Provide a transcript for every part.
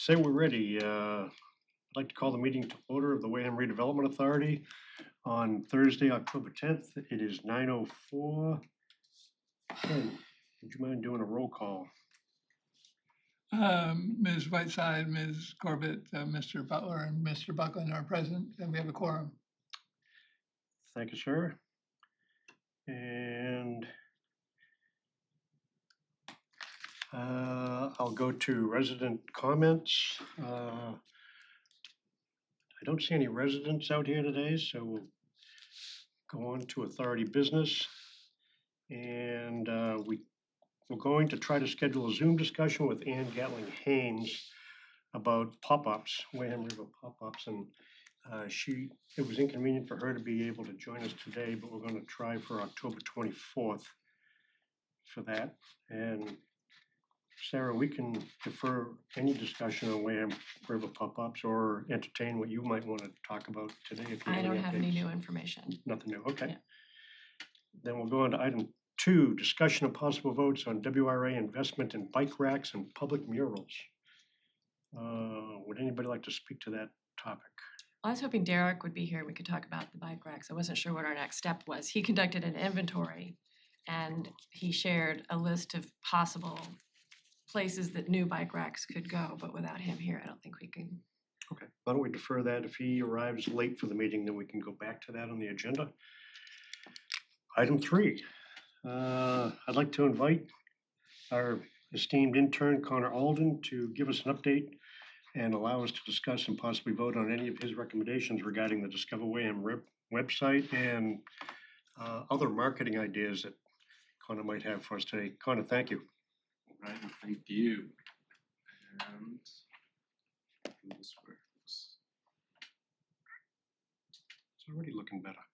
Say we're ready. I'd like to call the meeting to order of the Wareham Redevelopment Authority on Thursday, October 10th. It is 9:04. Ken, would you mind doing a roll call? Ms. Whiteside, Ms. Corbett, Mr. Butler, and Mr. Buckland are present, and we have a quorum. Thank you, sir. And I'll go to resident comments. I don't see any residents out here today, so we'll go on to authority business. And we're going to try to schedule a Zoom discussion with Ann Gatling-Haynes about pop-ups, Wareham River pop-ups, and it was inconvenient for her to be able to join us today, but we're going to try for October 24th for that. And Sarah, we can defer any discussion on Wareham River pop-ups or entertain what you might want to talk about today. If you I don't have any updates. new information. Nothing new, okay. Yeah. Then we'll go on to item 2, discussion of possible votes on WRA investment in bike racks and public murals. Would anybody like to speak to that topic? I was hoping Derek would be here. We could talk about the bike racks. I wasn't sure what our next step was. He conducted an inventory and he shared a list of possible places that new bike racks could go, but without him here, I don't think we can. Okay, why don't we defer that? If he arrives late for the meeting, then we can go back to that on the agenda. Item 3, I'd like to invite our esteemed intern Connor Alden to give us an update and allow us to discuss and possibly vote on any of his recommendations regarding the Discover Wareham website and other marketing ideas that Connor might have for us today. Connor, thank you. All right, thank you. And this works. It's already looking better.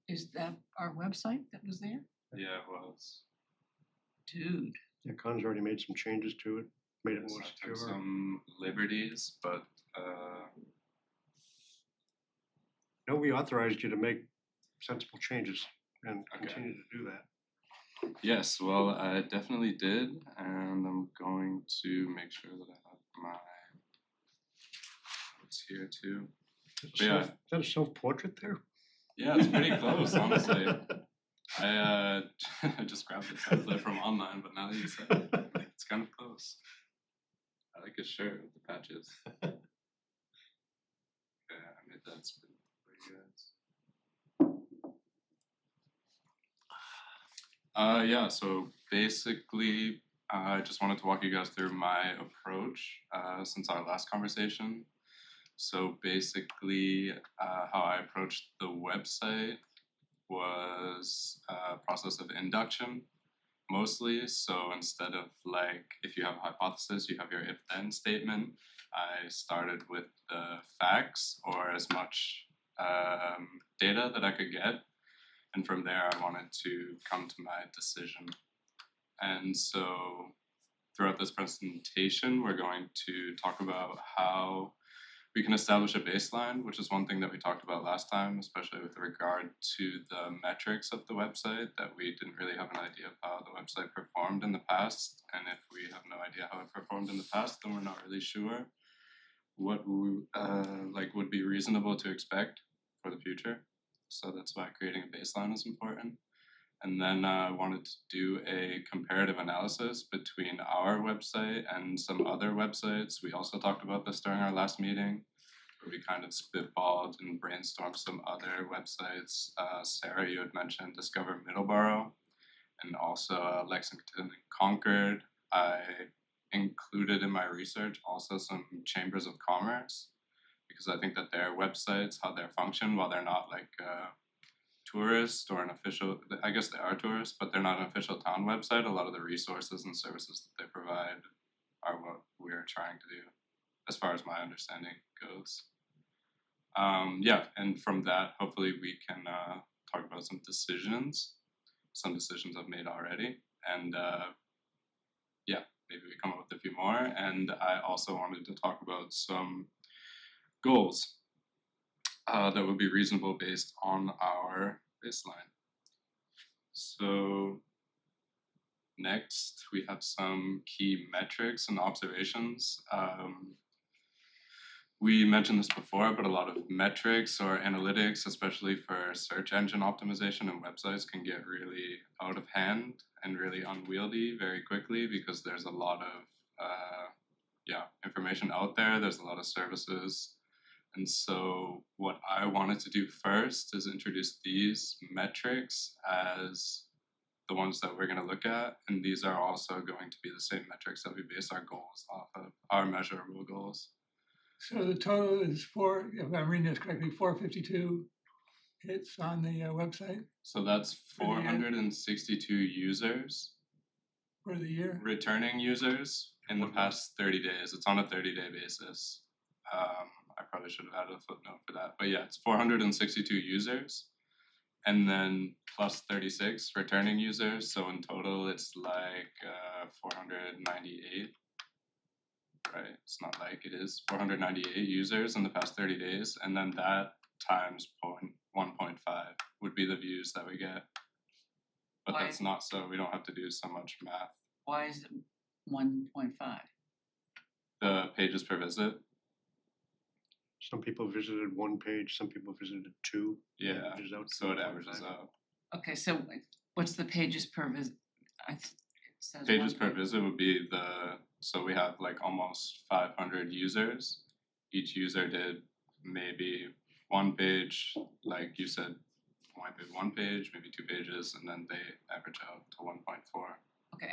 Is that our website that was there? Yeah, it was. Dude. Yeah, Connor's already made some changes to it, made it Yes, more I secure. took some liberties, but No, we authorized you to make sensible changes and Okay. continue to do that. yes, well, I definitely did, and I'm going to make sure that I have my notes here too. Is that a self-portrait there? Yeah, it's pretty close, honestly. I just grabbed the template from online, but now that you said it, it's kind of close. I like his shirt with the patches. Okay, I made that spin for you guys. Yeah, so basically, I just wanted to walk you guys through my approach since our last conversation. So basically, how I approached the website was a process of induction mostly. So instead of like, if you have a hypothesis, you have your if-then statement. I started with the facts or as much data that I could get. And from there, I wanted to come to my decision. And so throughout this presentation, we're going to talk about how we can establish a baseline, which is one thing that we talked about last time, especially with regard to the metrics of the website, that we didn't really have an idea of how the website performed in the past. And if we have no idea how it performed in the past, then we're not really sure what would be reasonable to expect for the future. So that's why creating a baseline is important. And then I wanted to do a comparative analysis between our website and some other websites. We also talked about this during our last meeting, where we kind of spitballed and brainstormed some other websites. Sarah, you had mentioned Discover Middleborough, and also Lexington and Concord. I included in my research also some chambers of commerce, because I think that their websites, how they function, while they're not like tourist or an official, I guess they are tourists, but they're not an official town website. A lot of the resources and services that they provide are what we're trying to do, as far as my understanding goes. Yeah, and from that, hopefully we can talk about some decisions I've made already, and yeah, maybe we come up with a few more. And I also wanted to talk about some goals that would be reasonable based on our baseline. So next, we have some key metrics and observations. We mentioned this before, but a lot of metrics or analytics, especially for search engine optimization and websites, can get really out of hand and really unwieldy very quickly because there's a lot of information out there. There's a lot of services. And so what I wanted to do first is introduce these metrics as the ones that we're going to look at. And these are also going to be the same metrics that we base our goals off of, our measurable goals. So the total is if I'm reading this correctly, 452 hits on the website So that's For the year? 462 users, for the year. returning users in the past 30 days. It's on a 30-day basis. I probably should have added a footnote for that. But yeah, it's 462 users and then plus 36 returning users. So in total, it's like 498. Right, it's not like it is 498 users in the past 30 days, and then that times 1.5 would be the views that we get. But Why- that's not so, we don't have to do so much math. Why is it 1.5? The pages per visit, Some people visited one page, some people visited two. yeah, Averages out to so it 1.5. averages out. Okay, so what's the pages per visit? It says Pages 1. per visit would be so we have like almost 500 users. Each user did maybe one page, like you said, might be one page, maybe 2 pages, and then they average out to 1.4 Okay,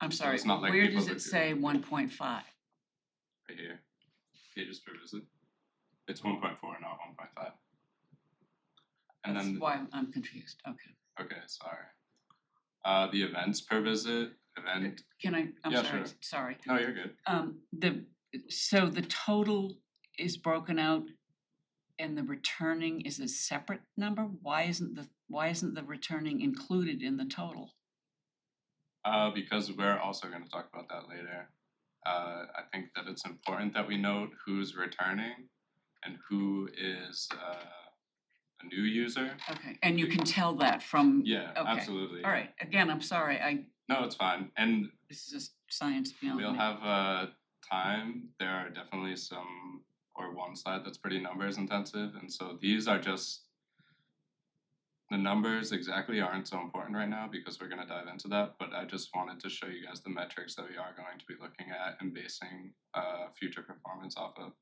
I'm sorry, it's not like where people does that it do- say 1.5? right here. Pages per visit. It's 1.4, not 1.5. And That's then why I'm confused, okay. okay, sorry. The events per visit, Can I'm Yeah, sorry, sure. sorry. no, you're good. So the total is broken out and the returning is a separate number? Why isn't the returning included in the total? Because we're also going to talk about that later. I think that it's important that we note who's returning and who is a new user. Okay, and you can tell that from, Yeah, okay. absolutely. All right, again, I'm sorry, No, it's fine. And this is just science beyond me. we'll have time. There are definitely one slide that's pretty numbers intensive. And so these are just, the numbers exactly aren't so important right now because we're going to dive into that. But I just wanted to show you guys the metrics that we are going to be looking at and basing future performance off of.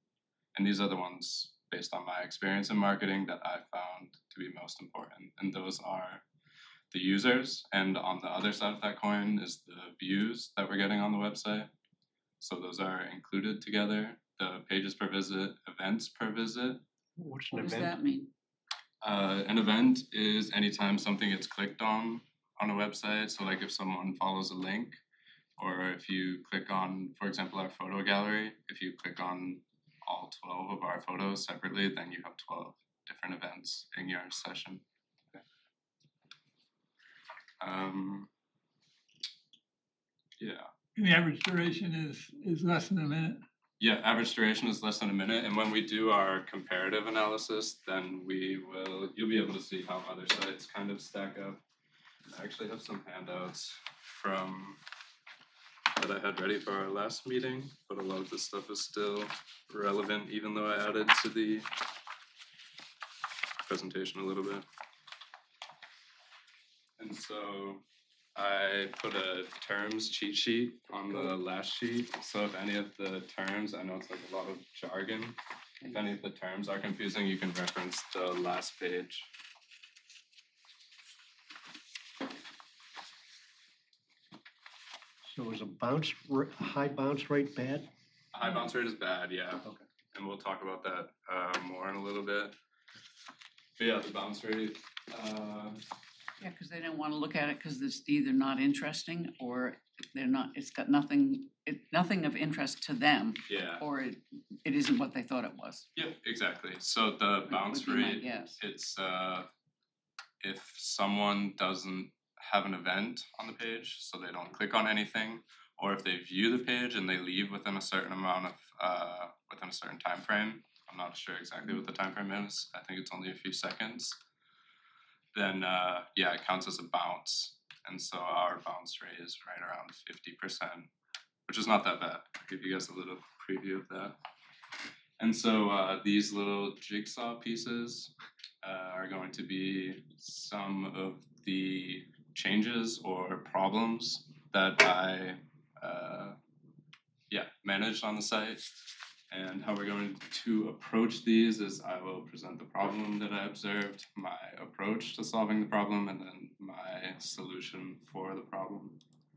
And these are the ones based on my experience in marketing that I found to be most important. And those are the users. And on the other side of that coin is the views that we're getting on the website. So those are included together. The pages per visit, events per visit. What's an What does event? that mean? An event is anytime something gets clicked on a website. So like if someone follows a link, or if you click on, for example, our photo gallery, if you click on all 12 of our photos separately, then you have 12 different events in your session. Yeah. And the average duration is less than a minute. Yeah, average duration is less than a minute, and when we do our comparative analysis, then you'll be able to see how other sites kind of stack up. I actually have some handouts that I had ready for our last meeting, but a lot of this stuff is still relevant, even though I added to the presentation a little bit. And so I put a terms cheat sheet on the last sheet, so if any of the terms, I know it's like a lot of jargon, if any of the terms are confusing, you can reference the last page. So is a high bounce rate bad? High bounce rate is bad, yeah. Okay. And we'll talk about that more in a little bit. But yeah, the bounce rate, Yeah, because they don't want to look at it because it's either not interesting or it's got nothing of interest to them, yeah. or it isn't what they thought it was. Yeah, exactly. So the bounce would be my rate, guess. it's if someone doesn't have an event on the page, so they don't click on anything, or if they view the page and they leave within a certain amount of within a certain time frame. I'm not sure exactly what the time frame is. I think it's only a few seconds. Then yeah, it counts as a bounce. and so our bounce rate is right around 50%, which is not that bad. I'll give you guys a little preview of that. And so these little jigsaw pieces are going to be some of the changes or problems that I managed on the site. And how we're going to approach these is I will present the problem that I observed, my approach to solving the problem, and then my solution for the problem.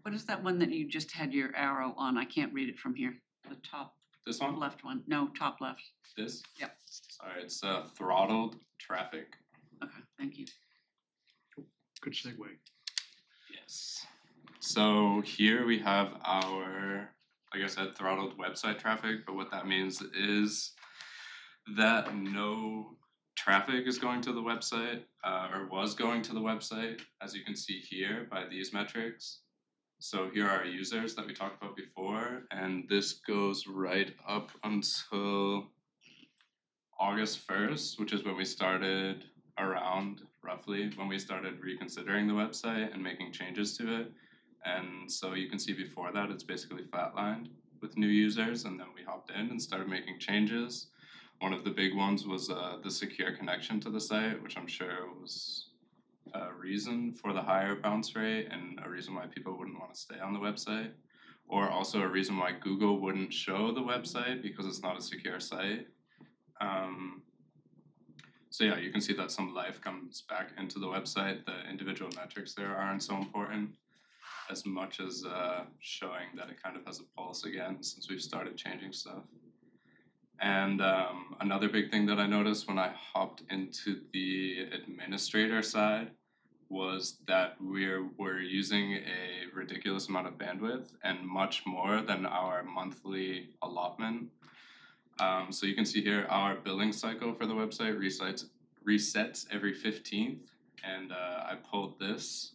What is that one that you just had your arrow on? I can't read it from here. The top This one? left one. No, top left. This? Yep. Sorry, it's throttled traffic. Okay, thank you. Good segue. Yes. So here we have our, like I said, throttled website traffic, but what that means is that no traffic is going to the website, or was going to the website, as you can see here by these metrics. So here are our users that we talked about before, and this goes right up until August 1st, which is when we started around roughly when we started reconsidering the website and making changes to it. And so you can see before that it's basically flatlined with new users, and then we hopped in and started making changes. One of the big ones was the secure connection to the site, which I'm sure was a reason for the higher bounce rate and a reason why people wouldn't want to stay on the website, or also a reason why Google wouldn't show the website because it's not a secure site. So yeah, you can see that some life comes back into the website. The individual metrics there aren't so important as much as showing that it kind of has a pulse again since we've started changing stuff. And another big thing that I noticed when I hopped into the administrator side was that we're using a ridiculous amount of bandwidth and much more than our monthly allotment. So you can see here our billing cycle for the website resets every 15th, and I pulled this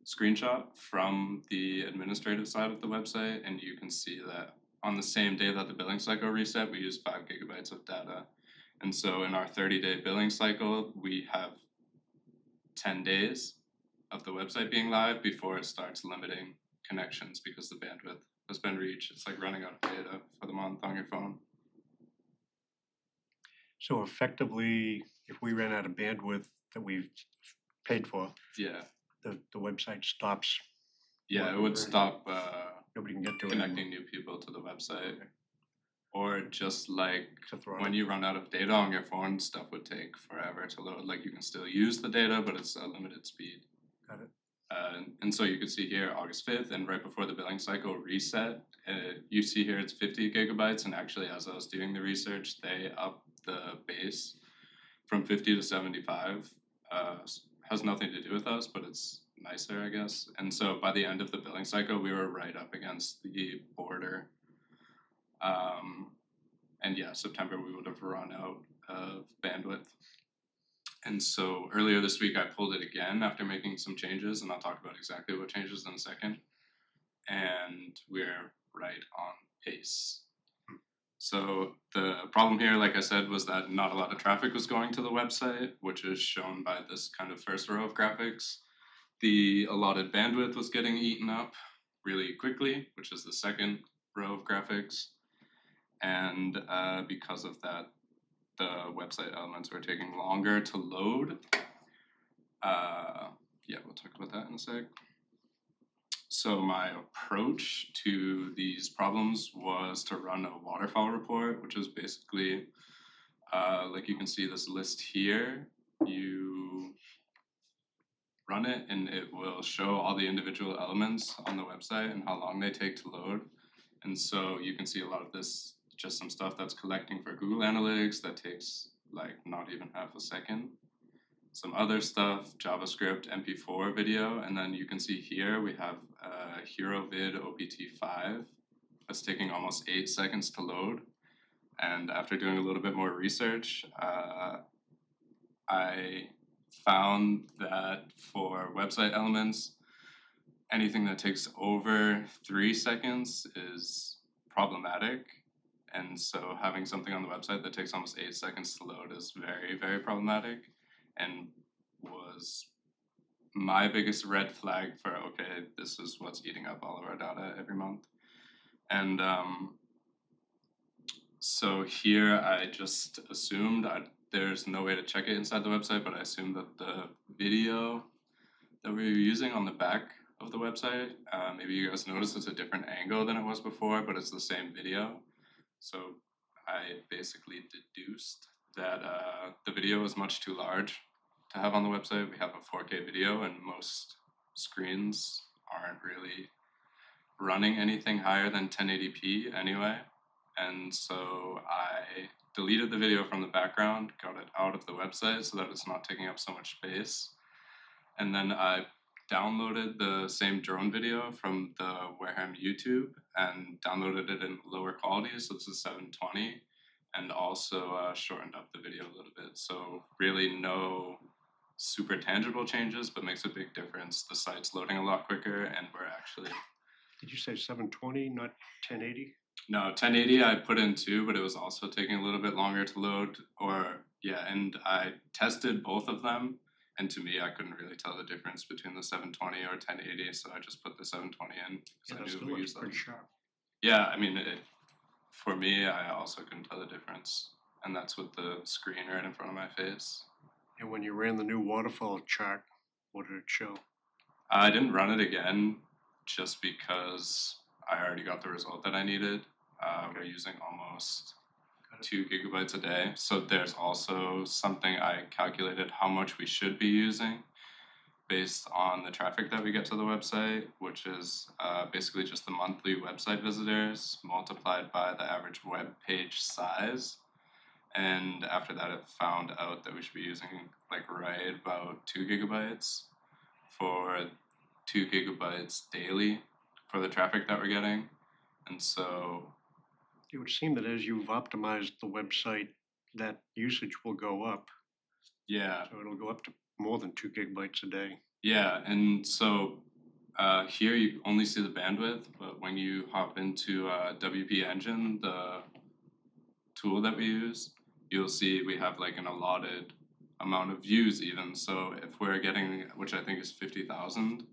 screenshot from the administrative side of the website, and you can see that on the same day that the billing cycle reset, we use 5 gigabytes of data. And so in our 30-day billing cycle, we have 10 days of the website being live before it starts limiting connections because the bandwidth has been reached. It's like running out of data for the month on your phone. So effectively, if we ran out of bandwidth that we've paid for, Yeah, the website stops. yeah, it would stop Nobody can get to it. connecting new people to the website. Or just like To throw when it. you run out of data on your phone, stuff would take forever to load. Like you can still use the data, but it's a limited speed. Got it. And so you can see here August 5th, and right before the billing cycle reset, you see here it's 50 gigabytes, and actually as I was doing the research, they upped the base from 50 to 75. Has nothing to do with us, but it's nicer, I guess. And so by the end of the billing cycle, we were right up against the border. And yeah, September we would have run out of bandwidth. And so earlier this week I pulled it again after making some changes, and I'll talk about exactly what changes in a second. And we're right on pace. So the problem here, like I said, was that not a lot of traffic was going to the website, which is shown by this kind of first row of graphics. The allotted bandwidth was getting eaten up really quickly, which is the second row of graphics. And because of that, the website elements were taking longer to load. Yeah, we'll talk about that in a sec. So my approach to these problems was to run a waterfall report, which is basically, like you can see this list here, you run it and it will show all the individual elements on the website and how long they take to load. And so you can see a lot of this, just some stuff that's collecting for Google Analytics that takes like not even half a second. Some other stuff, JavaScript, MP4 video, and then you can see here we have HeroVid OPT5 that's taking almost 8 seconds to load. And after doing a little bit more research, I found that for website elements, anything that takes over 3 seconds is problematic. And so having something on the website that takes almost 8 seconds to load is very, very problematic, and was my biggest red flag for, okay, this is what's eating up all of our data every month. And so here I just assumed there's no way to check it inside the website, but I assumed that the video that we were using on the back of the website, maybe you guys noticed it's a different angle than it was before, but it's the same video. So I basically deduced that the video is much too large to have on the website. We have a 4K video, and most screens aren't really running anything higher than 1080p anyway. And so I deleted the video from the background, got it out of the website so that it's not taking up so much space. And then I downloaded the same drone video from the Wareham YouTube and downloaded it in lower quality, so this is 720, and also shortened up the video a little bit. So really no super tangible changes, but makes a big difference. The site's loading a lot quicker, and we're actually... Did you say 720, not 1080? No, 1080 I put in too, but it was also taking a little bit longer to load, and I tested both of them, and to me I couldn't really tell the difference between the 720 or 1080, so I just put the 720 in Yeah, because that I still knew we looks used pretty them. sharp. Yeah, I mean, for me, I also couldn't tell the difference, and that's with the screen right in front of my face. And when you ran the new waterfall chart, what did it show? I didn't run it again just because I already got the result that I needed. We're using almost 2 gigabytes a day. So there's also something I calculated how much we should be using based on the traffic that we get to the website, which is basically just the monthly website visitors multiplied by the average web page size. And after that, it found out that we should be using like right about 2 gigabytes for 2 gigabytes daily for the traffic that we're getting. And so It would seem that as you've optimized the website, that usage will go up. yeah, So it'll go up to more than 2 gigabytes a day. yeah, and so here you only see the bandwidth, but when you hop into WP Engine, the tool that we use, you'll see we have like an allotted amount of views even. So if we're getting, which I think is 50,000,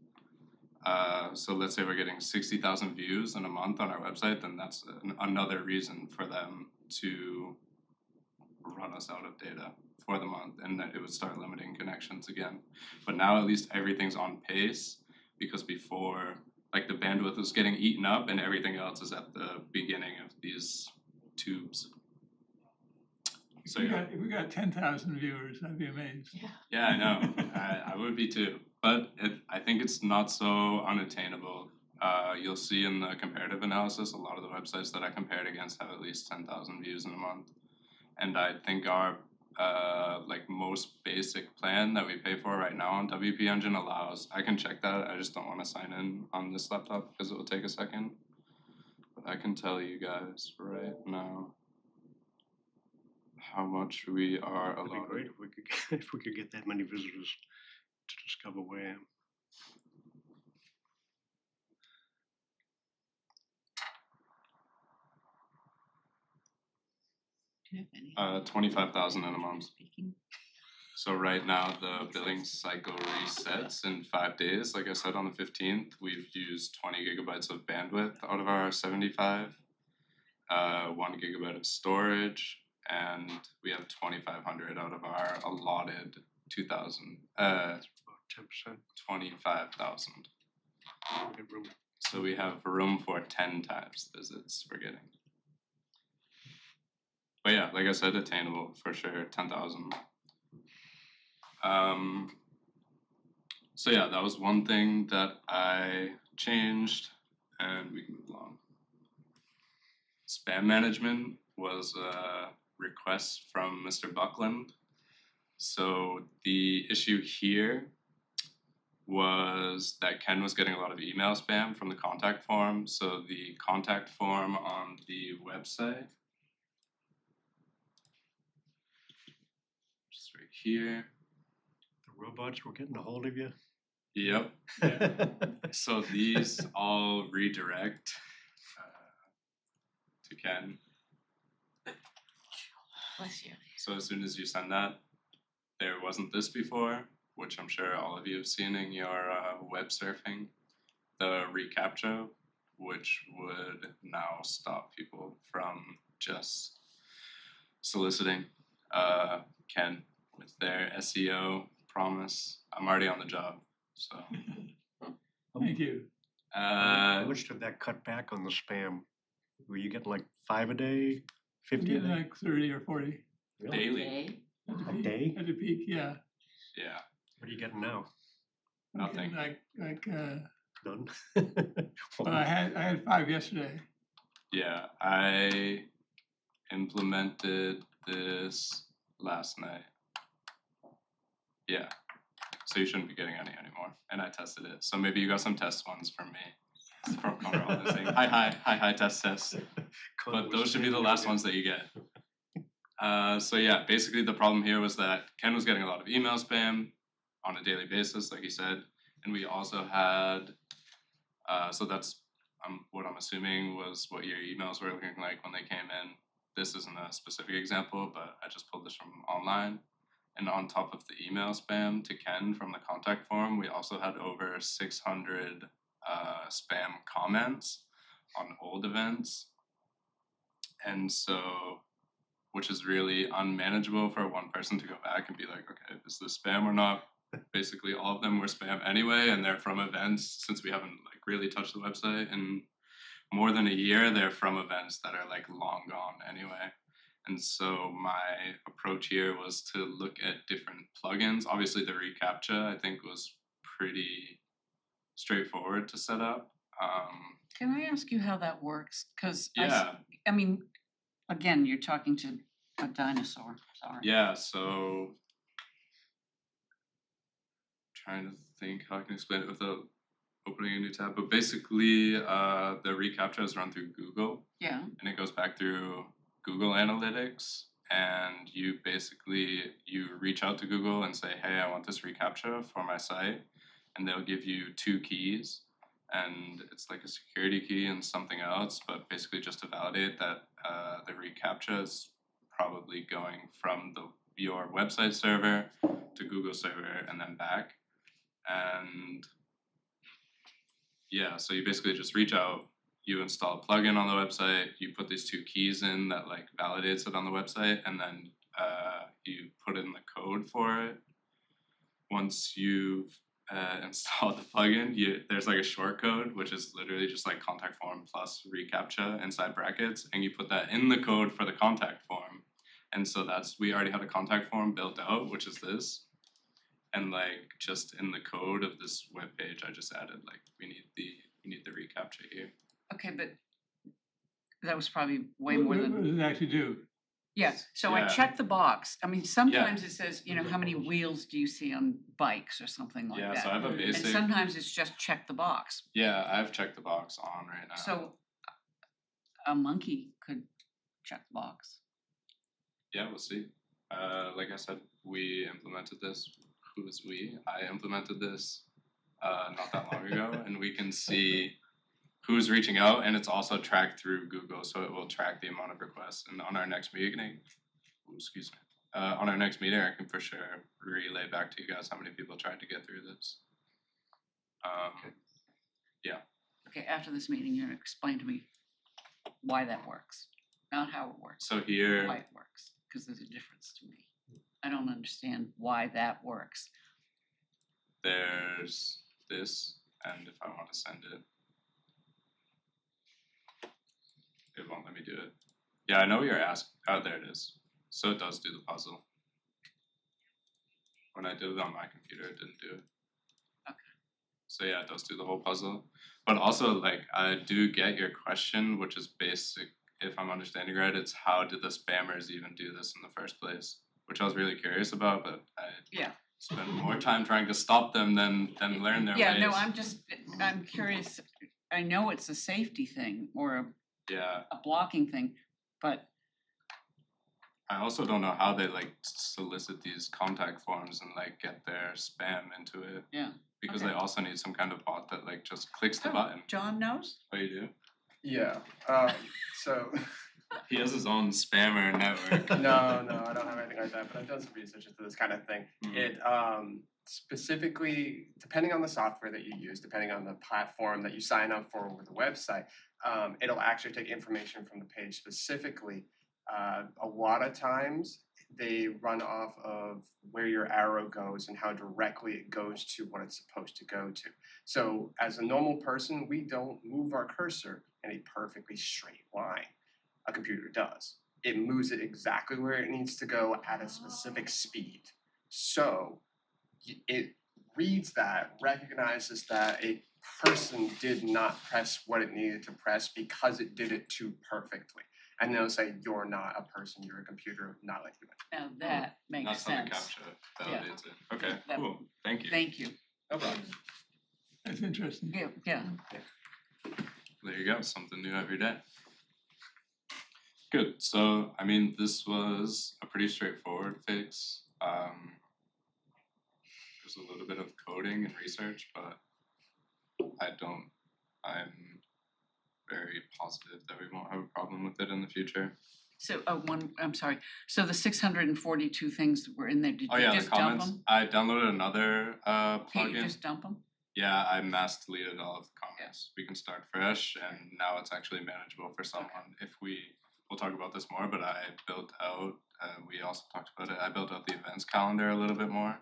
so let's say we're getting 60,000 views in a month on our website, then that's another reason for them to run us out of data for the month, and that it would start limiting connections again. But now at least everything's on pace, because before, like, the bandwidth was getting eaten up and everything else is at the beginning of these tubes. So yeah. If we got 10,000 viewers, I'd be amazed. Yeah, I know. I would be too. But I think it's not so unattainable. You'll see in the comparative analysis, a lot of the websites that I compared against have at least 10,000 views in a month. And I think our like most basic plan that we pay for right now on WP Engine allows, I can check that, I just don't want to sign in on this laptop because it will take a second. But I can tell you guys right now how much we are It'd be allowed. great if we could get, if we could get that many visitors to discover Wareham. Do you have any? 25,000 in a month. Speaking. So right now the billing cycle resets in 5 days. Like I said, on the 15th, we've used 20 gigabytes of bandwidth out of our 75, 1 gigabyte of storage, and we have 2,500 out of our allotted 2,000, That's about 10%. 25,000. We get room. So we have room for 10 times visits we're getting. But yeah, like I said, attainable for sure, 10,000. So yeah, that was one thing that I changed, and we can move along. Spam management was a request from Mr. Buckland. So the issue here was that Ken was getting a lot of email spam from the contact form. So the contact form on the website, just right here. The robots were getting a hold of you. Yep. So these all redirect to Ken. Bless you. So as soon as you send that, there wasn't this before, which I'm sure all of you have seen in your web surfing, the reCAPTCHA, which would now stop people from just soliciting Ken with their SEO promise. I'm already on the job, so. Thank you. How much did that cut back on the spam? Were you getting like 5 a day, 50 a Yeah, day? like 30 or 40 Really? Daily. at the A peak. day? At the peak, yeah. Yeah. What are you getting now? I'm getting Nothing. None? well, I had 5 yesterday. Yeah, I implemented this last night. Yeah, so you shouldn't be getting any anymore. And I tested it. So maybe you got some test ones from me. From Conrad saying, hi, test. But those should be the last ones that you get. So yeah, basically the problem here was that Ken was getting a lot of email spam on a daily basis, like you said. And we also had, so that's what I'm assuming was what your emails were looking like when they came in. This isn't a specific example, but I just pulled this from online. And on top of the email spam to Ken from the contact form, we also had over 600 spam comments on old events. And so, which is really unmanageable for one person to go back and be like, okay, is this spam or not? Basically, all of them were spam anyway, and they're from events. Since we haven't like really touched the website in more than a year, they're from events that are like long gone anyway. And so my approach here was to look at different plugins. Obviously, the reCAPTCHA I think was pretty straightforward to set up. Can I ask you how that works? Because Yeah, I mean, again, you're talking to a dinosaur. Sorry. yeah. So trying to think how I can explain it without opening a new tab. But basically, the reCAPTCHA is run through Google, Yeah. and it goes back through Google Analytics. And you reach out to Google and say, hey, I want this reCAPTCHA for my site, and they'll give you 2 keys. And it's like a security key and something else, but basically just to validate that the reCAPTCHA is probably going from your website server to Google server and then back. And yeah, so you basically just reach out, you install a plugin on the website, you put these 2 keys in that like validates it on the website, and then you put in the code for it. Once you've installed the plugin, there's like a short code, which is literally just like contact form plus reCAPTCHA inside brackets, and you put that in the code for the contact form. And so we already had a contact form built out, which is this. And like just in the code of this web page, I just added like we need the reCAPTCHA here. Okay, but that was probably way What more than. does it actually do? Yes, so I Yeah. checked the box. I mean, sometimes it says, you know, how many wheels do you see on bikes or something like Yeah, that. so I have a And And basic. sometimes it's just check the box. Yeah, I've checked the box on right now. So a monkey could check the box. Yeah, we'll see. Like I said, we implemented this. Who is we? I implemented this not that long ago, and we can see who's reaching out, and it's also tracked through Google, so it will track the amount of requests. And on our next meeting, on our next meeting, I can for sure relay back to you guys how many people tried to get through this. Okay, after this meeting, you're gonna explain to me why that works, not how it works, So here, why it works, because there's a difference to me. I don't understand why that works. there's this, and if I want to send it, it won't let me do it. Yeah, I know what you're asking. Oh, there it is. So it does do the puzzle. When I did it on my computer, it didn't do it. Okay. So yeah, it does do the whole puzzle. But also, like, I do get your question, which is basic. If I'm understanding right, it's how did the spammers even do this in the first place? Which I was really curious about, but I Yeah. spent more time trying to stop them than learn their Yeah, ways. no, I'm curious. I know it's a safety thing or Yeah. a blocking thing, but I also don't know how they like solicit these contact forms and like get their spam into it. Yeah. Because Okay. they also need some kind of bot that like just clicks the Oh, button. John knows? Oh, you do? Yeah. So He has his own spammer network. No, I don't have anything like that, but I've done some research into this kind of thing. Mhm. It specifically, depending on the software that you use, depending on the platform that you sign up for with the website, it'll actually take information from the page specifically. A lot of times they run off of where your arrow goes and how directly it goes to what it's supposed to go to. So as a normal person, we don't move our cursor in a perfectly straight line. A computer does. It moves it exactly where it needs to go at a specific speed. So it reads that, recognizes that a person did not press what it needed to press because it did it too perfectly. And they'll say, you're not a person, you're a computer, not a human. Now that makes That's how the sense. CAPTCHA validates it. Okay, That- cool. Thank you. Thank you. No problem. That's interesting. Yeah. There you go, something new every day. Good, so I mean, this was a pretty straightforward fix. There's a little bit of coding and research, but I'm very positive that we won't have a problem with it in the future. So, I'm sorry, so the 642 things that were in there, did Oh you yeah, the just dump comments. them? I downloaded another Can't you plugin. just dump them? Yeah, I mass deleted all of the comments. We can start fresh, and now it's actually manageable for someone. We'll talk about this more, but I built out, we also talked about it, I built out the events calendar a little bit more,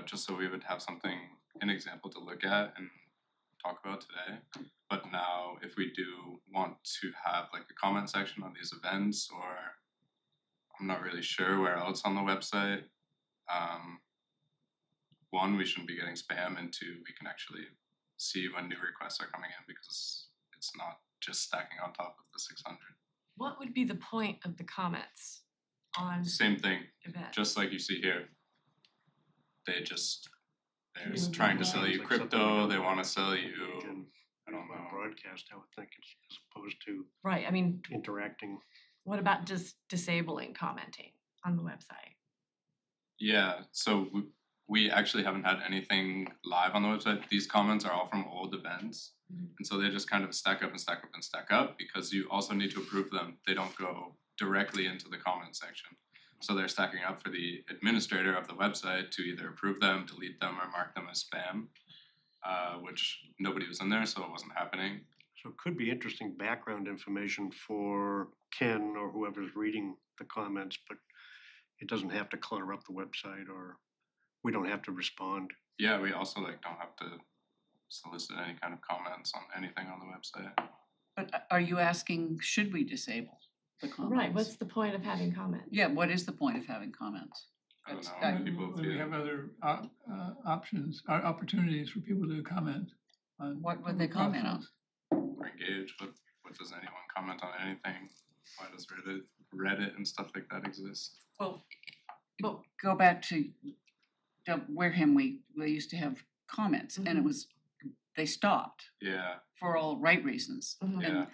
just so we would have an example to look at and talk about today. But now, if we do want to have like a comment section on these events, or I'm not really sure where else on the website, one, we shouldn't be getting spam, and two, we can actually see when new requests are coming in because it's not just stacking on top of the 600. What would be the point of the comments on Same thing, events? just like you see here. They're Yeah, trying to sell you Sounds like something crypto, we they don't want to want sell to you, engage in I don't know. broadcast, I would think, as opposed to Right, I mean, interacting. what about just disabling commenting on the website? Yeah, so we actually haven't had anything live on the website. These comments are all from old events. Mhm. And so they just kind of stack up and stack up and stack up because you also need to approve them. They don't go directly into the comment section. So they're stacking up for the administrator of the website to either approve them, delete them, or mark them as spam, which nobody was in there, so it wasn't happening. So it could be interesting background information for Ken or whoever's reading the comments, but it doesn't have to clutter up the website, or we don't have to respond. Yeah, we also don't have to solicit any kind of comments on anything on the website. But are you asking, should we disable the comments? Right, what's the point of having comments? Yeah, what is the point of having comments? I don't know, That's- people When we feel- have other options, opportunities for people to comment on. What would they comment on? platforms. Or engage with, what does anyone comment on anything? Why does Reddit and stuff like that exist? Well, But- go back to Wareham, we used to have comments and it was, they stopped Yeah, for all right reasons. Mhm.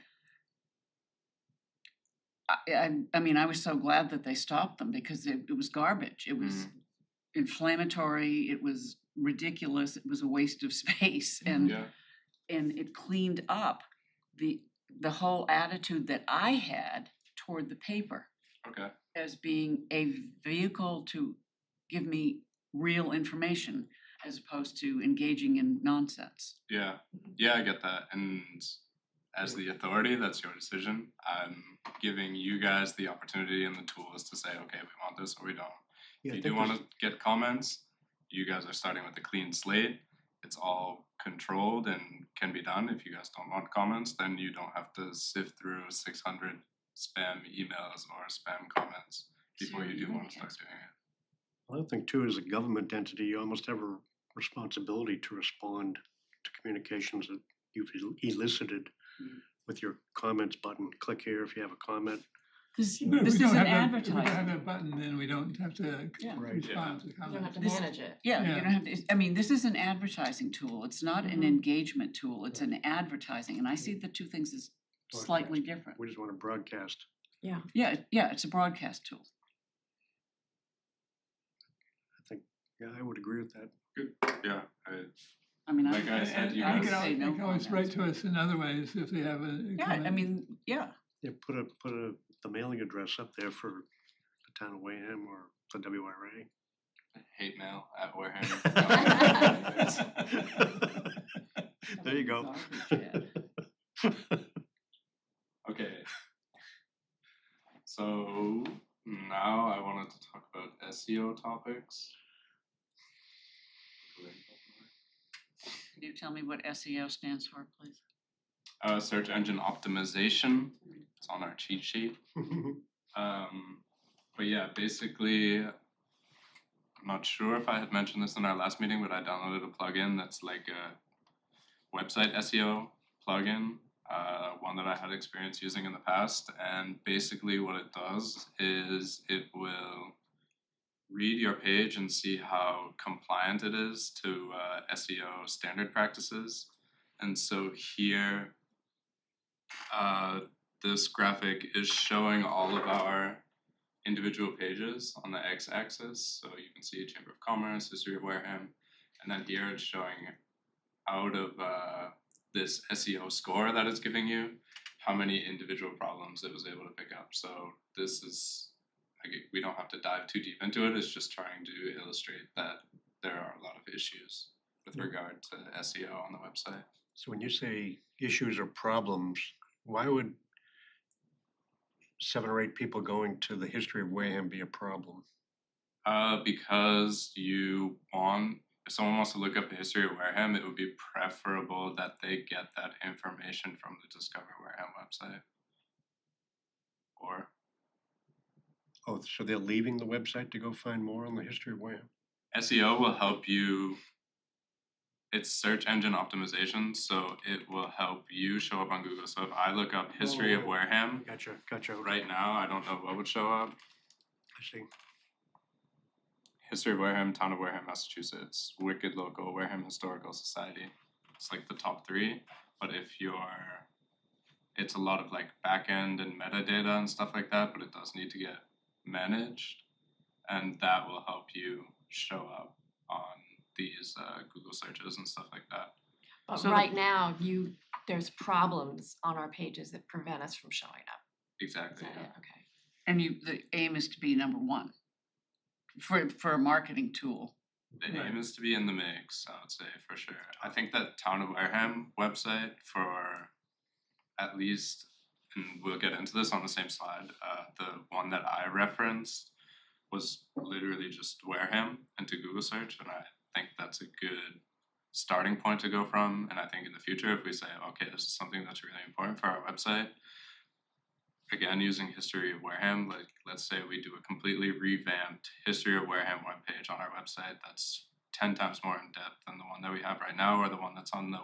yeah, I mean, I was so glad that they stopped them because it was garbage. It was inflammatory, it was ridiculous, it was a waste of space and yeah, it cleaned up the whole attitude that I had toward the paper okay, as being a vehicle to give me real information as opposed to engaging in nonsense. yeah, I get that, and as the authority, that's your decision. I'm giving you guys the opportunity and the tools to say, okay, we want this or we don't. Yeah, If I you think do want this- to get comments, you guys are starting with a clean slate. It's all controlled and can be done. If you guys don't want comments, then you don't have to sift through 600 spam emails or spam comments before you do want to start doing it. Another thing too, as a government entity, you almost have a responsibility to respond to communications that you've elicited with your comments button. Click here if you have a comment. This But if this we don't is an have that- If we don't have advertising. that button, then we don't have to Yeah. Right. respond to You don't have comments. to This- manage it. Yeah, you Yeah. don't have to, I mean, this is an advertising tool. It's not an Mhm. engagement tool, it's an advertising, and I see the two things as slightly different. We just want to broadcast. Yeah, it's a broadcast tool. Yeah, I would agree with that. Good, yeah, I mean, Like I said, And you they guys can say no always write comments. to us in other ways if they have a Yeah, comment. I mean, yeah, Yeah, put the mailing address up there for the town of Wareham or the WRA. Hate mail at Wareham. There you go. Okay. So now I wanted to talk about SEO topics. Can you tell me what SEO stands for, please? Search engine optimization. It's on our cheat sheet. But yeah, basically, I'm not sure if I had mentioned this in our last meeting, but I downloaded a plugin that's like a website SEO plugin, one that I had experience using in the past. And basically what it does is it will read your page and see how compliant it is to SEO standard practices. And so here, this graphic is showing all of our individual pages on the x-axis. So you can see Chamber of Commerce, History of Wareham, and then here it's showing out of this SEO score that it's giving you, how many individual problems it was able to pick up. So this is, we don't have to dive too deep into it, it's just trying to illustrate that there are a lot of issues with regard to SEO on the website. So when you say issues or problems, why would 7 or 8 people going to the history of Wareham be a problem? Because you want, if someone wants to look up the history of Wareham, it would be preferable that they get that information from the Discover Wareham website. Or Oh, so they're leaving the website to go find more on the history of Wareham? SEO will help you, it's search engine optimization, so it will help you show up on Google. So if I look up history of Wareham, Gotcha. Okay. right now, I don't know what would show up. I see. History of Wareham, Town of Wareham, Massachusetts, Wicked Local, Wareham Historical Society. It's like the top 3, but if you're, it's a lot of like backend and metadata and stuff like that, but it does need to get managed, and that will help you show up on these Google searches and stuff like that. But So right now, there's problems on our pages that prevent us from showing up. Is Exactly. that Yeah. it? Okay. And the aim is to be number 1 for a marketing tool. The aim is to be in the mix, I would say, for sure. I think that Town of Wareham website, for at least, and we'll get into this on the same slide, the one that I referenced was literally just Wareham into Google search, and I think that's a good starting point to go from. And I think in the future, if we say, okay, this is something that's really important for our website, again, using History of Wareham, like let's say we do a completely revamped History of Wareham webpage on our website that's 10 times more in depth than the one that we have right now, or the one that's on the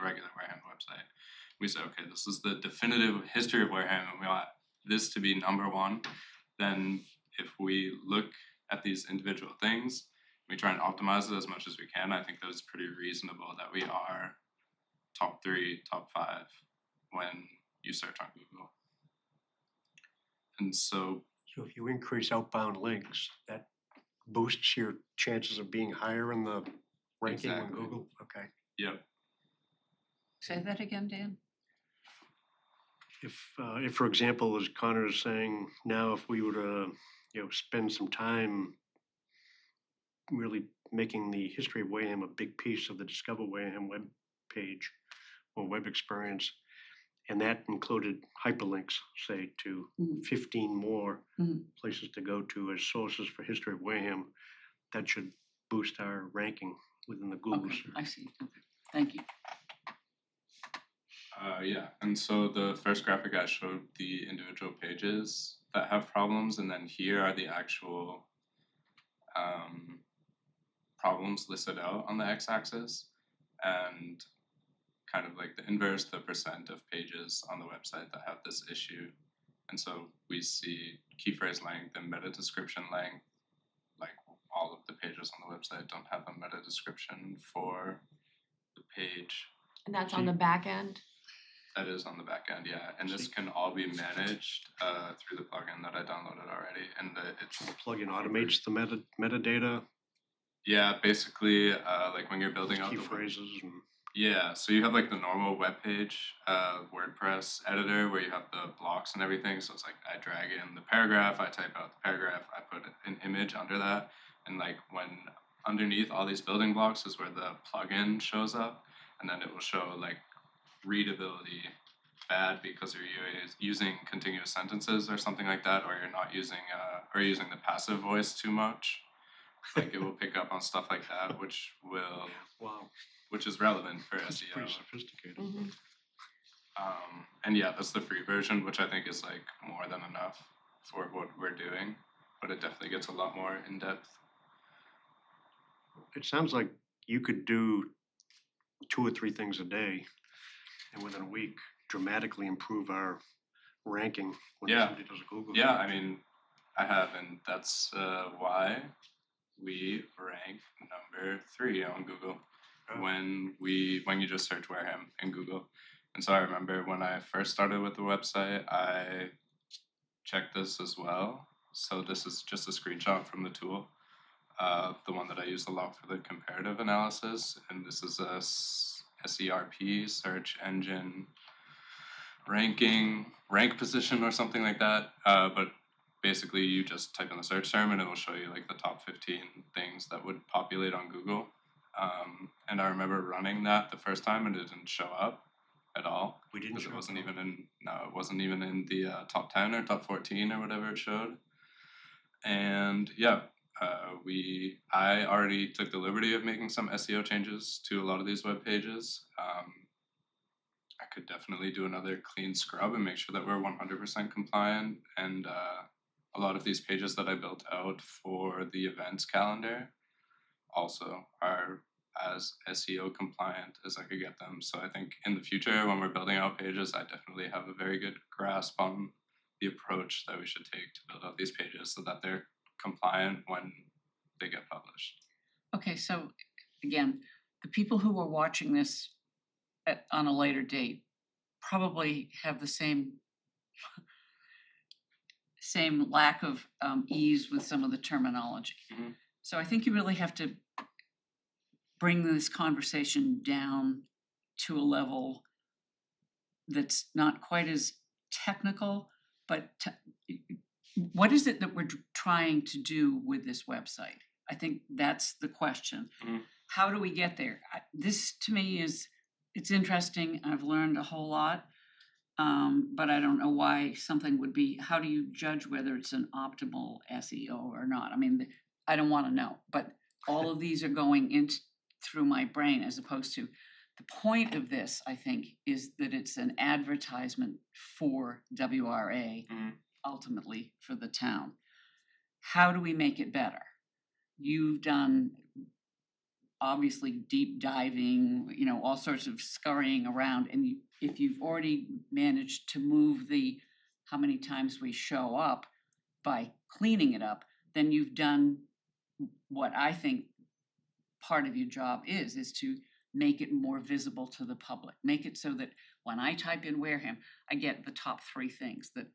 regular Wareham website. We say, okay, this is the definitive History of Wareham, and we want this to be number 1. Then if we look at these individual things, we try and optimize it as much as we can. I think that it's pretty reasonable that we are top 3, top 5 when you search on Google. And so if you increase outbound links, that boosts your chances of being higher in the ranking on Exactly. Google? Okay. Yep. Say that again, Dan? If for example, as Connor is saying, now if we were to, spend some time really making the history of Wareham a big piece of the Discover Wareham web page or web experience, and that included hyperlinks, say, to 15 more places to go to as sources for history of Wareham, that should boost our ranking within the Google Okay, search. I see. Okay, thank you. Yeah, and so the first graphic I showed the individual pages that have problems, and then here are the actual problems listed out on the x-axis, and kind of like the inverse, the percent of pages on the website that have this issue. And so we see key phrase length and meta description length, like all of the pages on the website don't have a meta description for the page. And that's on the back end? That is on the back end, yeah. And this can all be managed through the plugin that I downloaded already. And it's The plugin automates the metadata, yeah, basically like when you're building out key the phrases, and Yeah, so you have like the normal web page, WordPress editor where you have the blocks and everything. So it's like I drag in the paragraph, I type out the paragraph, I put an image under that, and like when underneath all these building blocks is where the plugin shows up, and then it will show like readability bad because you're using continuous sentences or something like that, or you're not using or using the passive voice too much. Like it will pick up on stuff like that, Wow, which is relevant for that's SEO. pretty sophisticated. And yeah, that's the free version, which I think is like more than enough for what we're doing, but it definitely gets a lot more in depth. It sounds like you could do 2 or 3 things a day, and within a week, dramatically improve our ranking when Yeah. somebody does a Google Yeah, search. I mean, I have, and that's why we rank number 3 on Google Oh. when you just search Wareham in Google. And so I remember when I first started with the website, I checked this as well. So this is just a screenshot from the tool, the one that I use a lot for the comparative analysis. And this is a SERP, search engine rank position or something like that. But basically you just type in the search term and it will show you like the top 15 things that would populate on Google. And I remember running that the first time and it didn't show up at all. We didn't Because show it wasn't up. even in the top 10 or top 14 or whatever it showed. And yeah, I already took the liberty of making some SEO changes to a lot of these web pages. I could definitely do another clean scrub and make sure that we're 100% compliant. And a lot of these pages that I built out for the events calendar also are as SEO compliant as I could get them. So I think in the future, when we're building out pages, I definitely have a very good grasp on the approach that we should take to build out these pages so that they're compliant when they get published. Okay, so again, the people who are watching this on a later date probably have the same lack of ease with some of the terminology. Mhm. So I think you really have to bring this conversation down to a level that's not quite as technical, but what is it that we're trying to do with this website? I think that's the question. Mhm. How do we get there? This to me it's interesting. I've learned a whole lot, but I don't know why something would be. How do you judge whether it's an optimal SEO or not? I mean, I don't want to know, but all of these are going in through my brain as opposed to the point of this, I think, is that it's an advertisement for WRA, ultimately for the town. How do we make it better? You've done obviously deep diving, all sorts of scurrying around. And if you've already managed to move the how many times we show up by cleaning it up, then you've done what I think part of your job is to make it more visible to the public. Make it so that when I type in Wareham, I get the top 3 things that,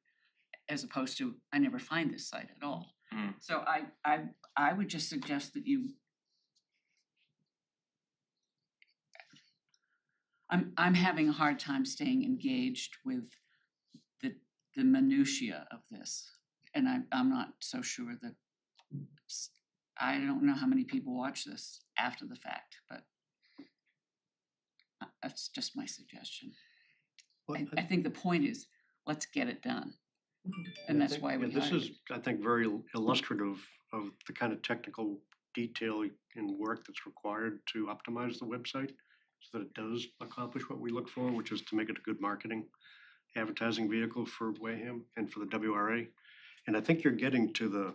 as opposed to I never find this site at all. So I would just suggest that I'm having a hard time staying engaged with the minutiae of this, and I'm not so sure that I don't know how many people watch this after the fact, but that's just my suggestion. Well, I think the point is let's get it done, and I that's think- why we and this hired is, I think, very illustrative of the kind of technical detail and work that's required to optimize the website so that it does accomplish what we look for, which is to make it a good marketing advertising vehicle for Wareham and for the WRA. And I think you're getting to the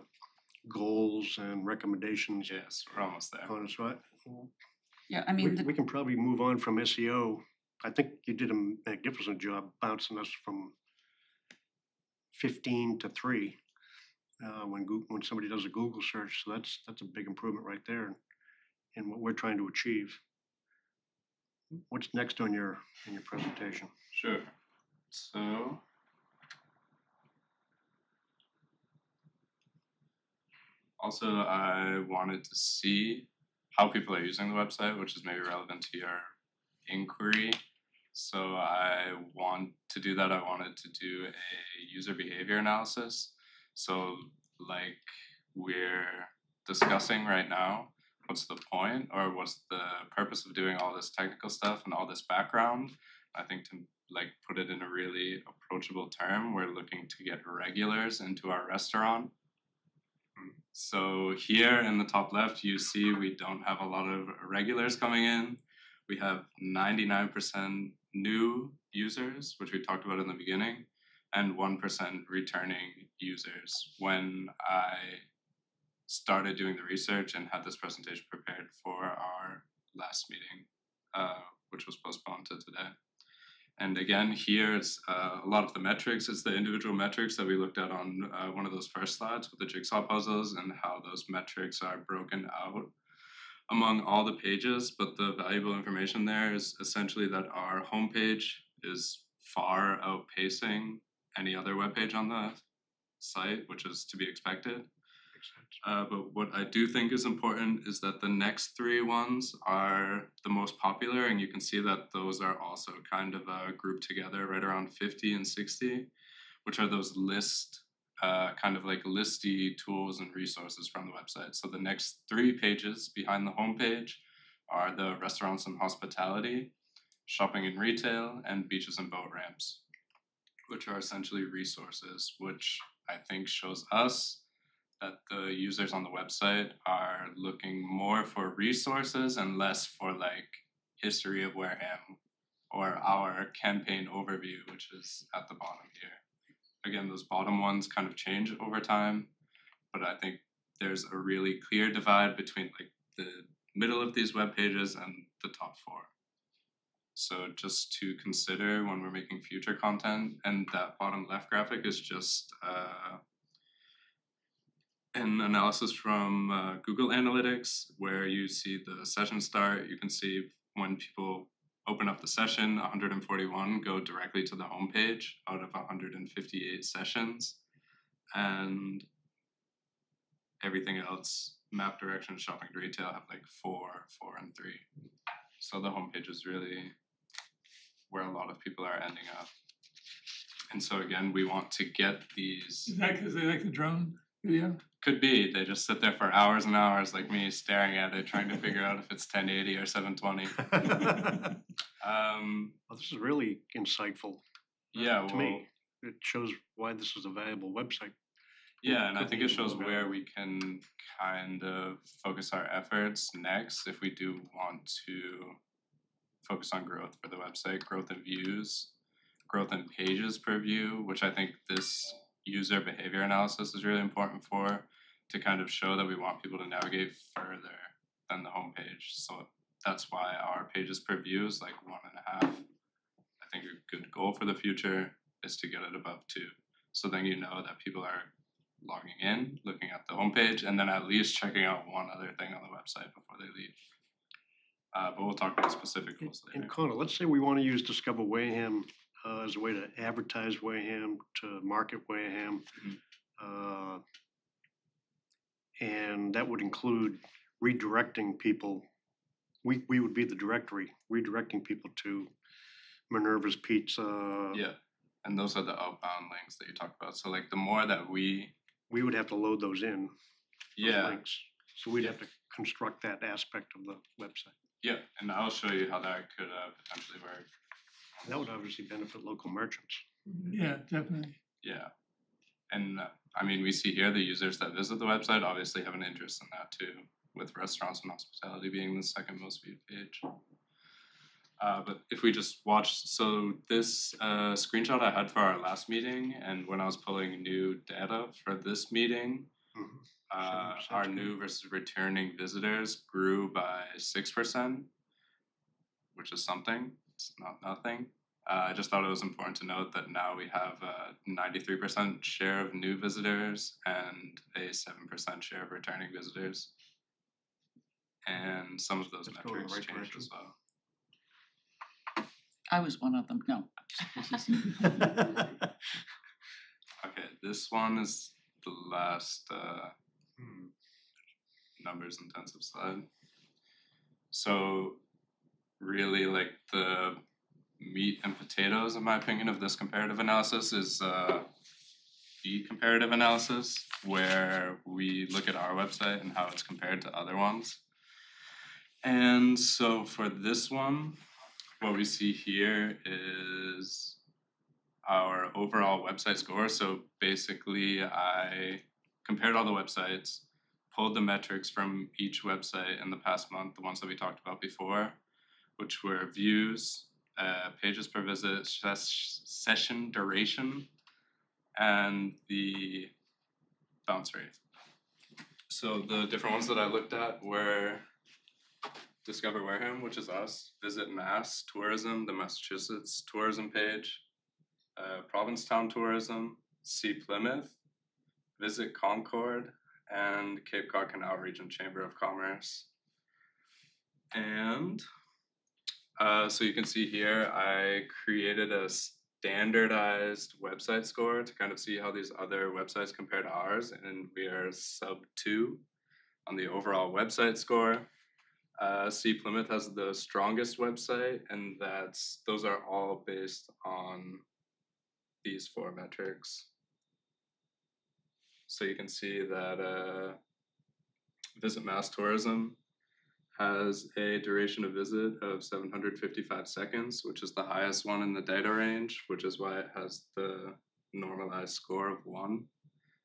goals and recommendations Yes, we're almost there. on it. So Yeah, I mean, we can probably move on from SEO. I think you did a magnificent job bouncing us from 15 to 3 when somebody does a Google search. So that's a big improvement right there in what we're trying to achieve. What's next on your presentation? Sure. So also I wanted to see how people are using the website, which is maybe relevant to your inquiry. So I want to do that. I wanted to do a user behavior analysis. So like we're discussing right now, what's the point or what's the purpose of doing all this technical stuff and all this background? I think to like put it in a really approachable term, we're looking to get regulars into our restaurant. So here in the top left, you see we don't have a lot of regulars coming in. We have 99% new users, which we talked about in the beginning, and 1% returning users. When I started doing the research and had this presentation prepared for our last meeting, which was postponed to today. And again, here it's a lot of the metrics. It's the individual metrics that we looked at on one of those first slides with the jigsaw puzzles and how those metrics are broken out among all the pages. But the valuable information there is essentially that our homepage is far outpacing any other web page on the site, which is to be expected. But what I do think is important is that the next three ones are the most popular, and you can see that those are also kind of grouped together right around 50 and 60, which are those kind of like listy tools and resources from the website. So the next three pages behind the homepage are the restaurants and hospitality, shopping and retail, and beaches and boat ramps, which are essentially resources, which I think shows us that the users on the website are looking more for resources and less for like history of Wareham or our campaign overview, which is at the bottom here. Again, those bottom ones kind of change over time, but I think there's a really clear divide between like the middle of these web pages and the top four. So just to consider when we're making future content, and that bottom left graphic is just an analysis from Google Analytics, where you see the session start. You can see when people open up the session, 141 go directly to the homepage out of 158 sessions, and everything else, map, direction, shopping, retail, have like 4, 4, and 3. So the homepage is really where a lot of people are ending up. And so again, we want to get these. Is that because they like the drone video? Could be. They just sit there for hours and hours like me staring at it, trying to figure out if it's 1080 or 720. Well, this is really insightful Yeah, to me. It shows why this is a valuable website. Yeah, and I Could think be it shows more where valuable. we can kind of focus our efforts next if we do want to focus on growth for the website, growth in views, growth in pages per view, which I think this user behavior analysis is really important for, to kind of show that we want people to navigate further than the homepage. So that's why our pages per view is like 1.5. I think a good goal for the future is to get it above 2. So then you know that people are logging in, looking at the homepage, and then at least checking out one other thing on the website before they leave. But we'll talk about specific goals later. And Connor, let's say we want to use Discover Wareham as a way to advertise Wareham, to market Wareham. And that would include redirecting people. We would be the directory, redirecting people to Minerva's Pizza. Yeah, and those are the outbound links that you talked about. So like the more that we would have to load those in, those yeah, links. So we'd have to construct that aspect of the website. yeah, and I'll show you how that could potentially work. That would obviously benefit local merchants. Yeah, definitely. Yeah, and I mean, we see here the users that visit the website obviously have an interest in that too, with restaurants and hospitality being the second most viewed page. But if we just watch, so this screenshot I had for our last meeting, and when I was pulling new data for this meeting, our new versus returning visitors grew by 6%, which is something. It's not nothing. I just thought it was important to note that now we have a 93% share of new visitors and a 7% share of returning visitors. And some of those Let's go in the metrics right changed direction. as well. I was one of them. No. Okay, this one is the last numbers intensive slide. So really like the meat and potatoes, in my opinion, of this comparative analysis is the comparative analysis, where we look at our website and how it's compared to other ones. And so for this one, what we see here is our overall website score. So basically, I compared all the websites, pulled the metrics from each website in the past month, the ones that we talked about before, which were views, pages per visit, session duration, and the bounce rate. So the different ones that I looked at were Discover Wareham, which is us, Visit Mass Tourism, the Massachusetts tourism page, Provincetown Tourism, See Plymouth, Visit Concord, and Cape Cod Canal Region Chamber of Commerce. And so you can see here, I created a standardized website score to kind of see how these other websites compare to ours, and we are sub 2 on the overall website score. See Plymouth has the strongest website, and those are all based on these 4 metrics. So you can see that Visit Mass Tourism has a duration of visit of 755 seconds, which is the highest one in the data range, which is why it has the normalized score of 1.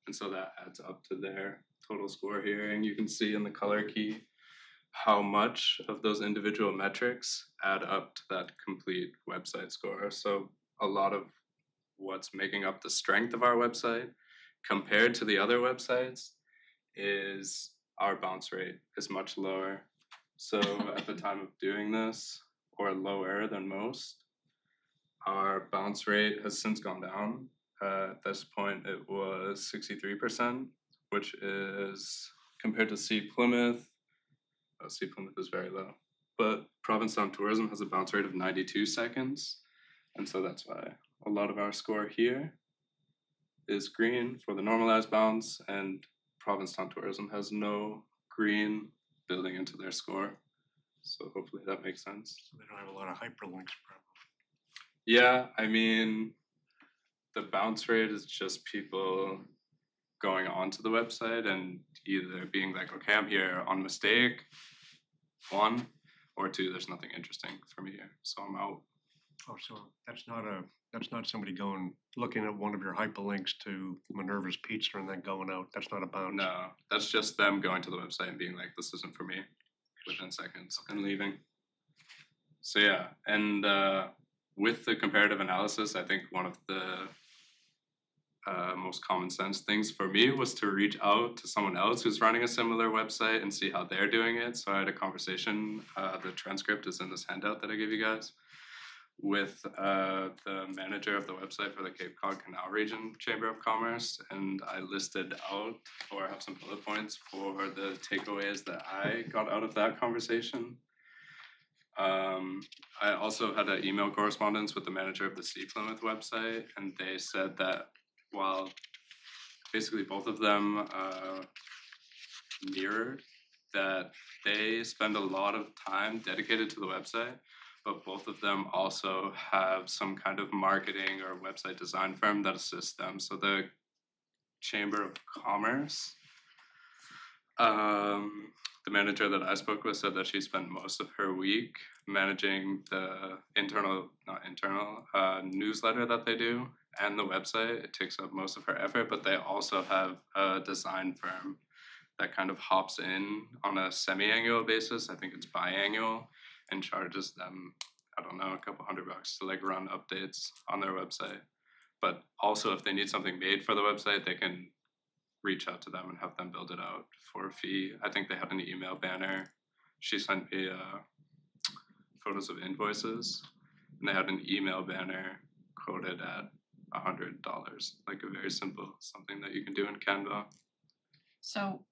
And so that adds up to their total score here. And you can see in the color key how much of those individual metrics add up to that complete website score. So a lot of what's making up the strength of our website compared to the other websites is our bounce rate is much lower. So at the time of doing this, or lower than most, our bounce rate has since gone down. At this point, it was 63%, which is compared to See Plymouth. See Plymouth is very low, but Provincetown Tourism has a bounce rate of 92 seconds, and so that's why a lot of our score here is green for the normalized bounce, and Provincetown Tourism has no green building into their score. So hopefully that makes sense. So they don't have a lot of hyperlinks, probably. Yeah, I mean, the bounce rate is just people going onto the website and either being like, okay, I'm here on mistake, 1, or 2, there's nothing interesting for me here, so I'm out. Oh, so that's not somebody looking at one of your hyperlinks to Minerva's Pizza and then going out. That's not a bounce. No, that's just them going to the website and being like, this isn't for me, within seconds, and leaving. So yeah, and with the comparative analysis, I think one of the most common sense things for me was to reach out to someone else who's running a similar website and see how they're doing it. So I had a conversation, the transcript is in this handout that I gave you guys, with the manager of the website for the Cape Cod Canal Region Chamber of Commerce, and I listed out, or have some bullet points for the takeaways that I got out of that conversation. I also had an email correspondence with the manager of the See Plymouth website, and they said that while basically both of them mirrored that they spend a lot of time dedicated to the website, but both of them also have some kind of marketing or website design firm that assists them. So the Chamber of Commerce, the manager that I spoke with said that she spent most of her week managing the newsletter that they do and the website. It takes up most of her effort, but they also have a design firm that kind of hops in on a semi-annual basis. I think it's biannual, and charges them, I don't know, a couple $100 to like run updates on their website. But also if they need something made for the website, they can reach out to them and have them build it out for a fee. I think they had an email banner. She sent me photos of invoices, and they had an email banner quoted at $100, like a very simple, something that you can do in Canva. So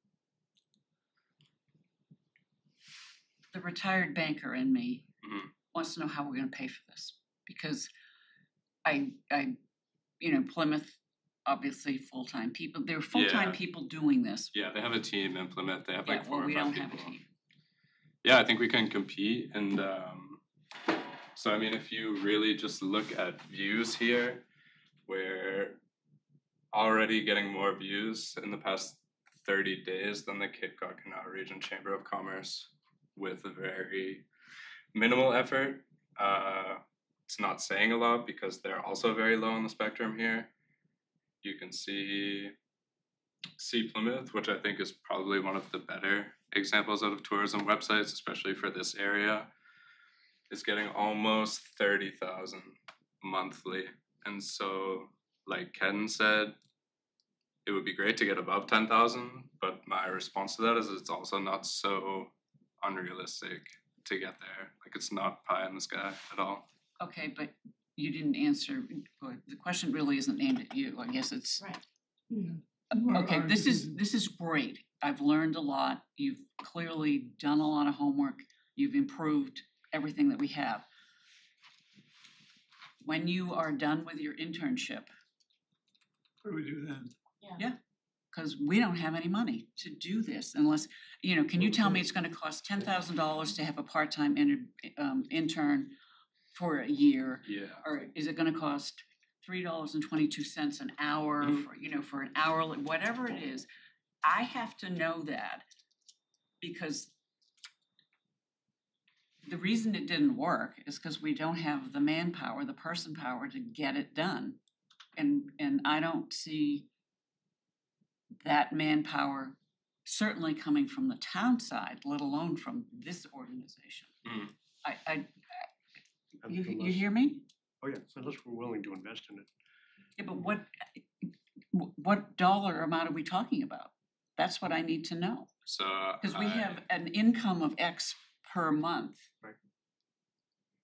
the retired banker in me wants to know how we're gonna pay for this, because I, Plymouth, obviously full-time people, there are full-time Yeah. people doing this. Yeah, they have a team in Plymouth. They have like Yeah, 4 well, or we 5 don't people. have a team. Yeah, I think we can compete, and So I mean, if you really just look at views here, we're already getting more views in the past 30 days than the Cape Cod Canal Region Chamber of Commerce with a very minimal effort. It's not saying a lot because they're also very low on the spectrum here. You can see Plymouth, which I think is probably one of the better examples out of tourism websites, especially for this area, is getting almost 30,000 monthly. And so, like Ken said, it would be great to get above 10,000, but my response to that is it's also not so unrealistic to get there. Like, it's not pie in the sky at all. Okay, but you didn't answer, well, the question really isn't aimed at you, I guess it's. Right. Okay, this is great. I've learned a lot. You've clearly done a lot of homework. You've improved everything that we have. When you are done with your internship, What do we do then? because we don't have any money to do this unless, can you tell me it's gonna cost $10,000 to have a part-time intern for a year? Yeah. Or is it gonna cost $3.22 an hour for an hourly, whatever it is? I have to know that because the reason it didn't work is because we don't have the manpower, the person power to get it done. And I don't see that manpower certainly coming from the town side, let alone from this organization. Mm. You hear me? Oh, yeah, unless we're willing to invest in it. Yeah, but what dollar amount are we talking about? That's what I need to know. So Because we have an income of X per month. Right.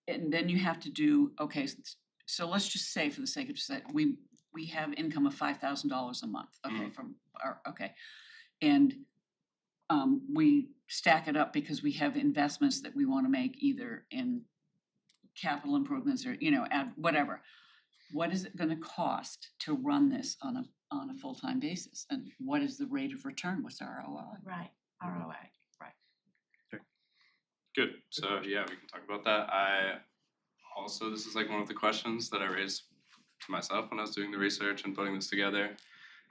And then you have to do, okay, so let's just say for the sake of just that, we have income of $5,000 a month, okay, from our, okay. And we stack it up because we have investments that we wanna make either in capital improvements or, add whatever. What is it gonna cost to run this on a full-time basis? And what is the rate of return? What's our ROI? Right, ROI. good. So yeah, we can talk about that. This is like one of the questions that I raised to myself when I was doing the research and putting this together.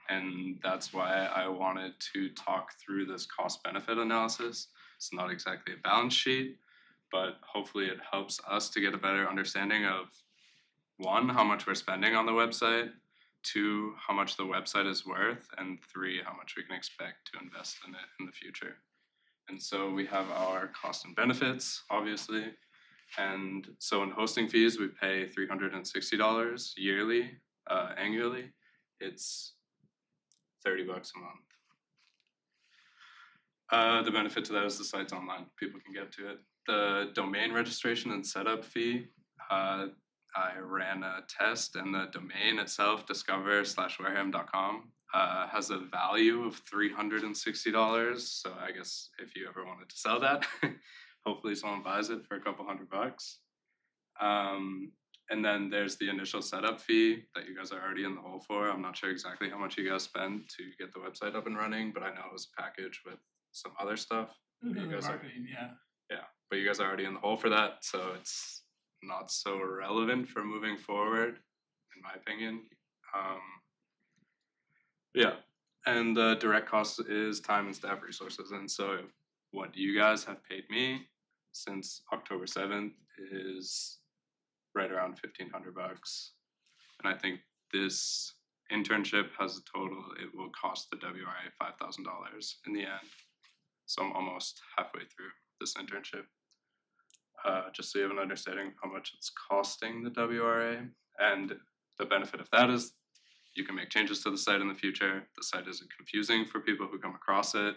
And that's why I wanted to talk through this cost benefit analysis. It's not exactly a balance sheet, but hopefully it helps us to get a better understanding of, one, how much we're spending on the website, two, how much the website is worth, and three, how much we can expect to invest in it in the future. And so we have our cost and benefits, obviously. And so in hosting fees, we pay $360 yearly, annually. It's $30 a month. The benefit to that is the site's online. People can get to it. The domain registration and setup fee, I ran a test, and the domain itself, discover/wareham.com, has a value of $360. So I guess if you ever wanted to sell that, hopefully someone buys it for a couple $100. And then there's the initial setup fee that you guys are already in the hole for. I'm not sure exactly how much you guys spend to get the website up and running, but I know it was a package with some other stuff. You guys are, but you guys are already in the hole for that, so it's not so relevant for moving forward, in my opinion. And the direct cost is time and staff resources. And so what you guys have paid me since October 7th is right around $1,500. And I think this internship has a total, it will cost the WRA $5,000 in the end. So I'm almost halfway through this internship. Just so you have an understanding of how much it's costing the WRA. And the benefit of that is you can make changes to the site in the future. The site isn't confusing for people who come across it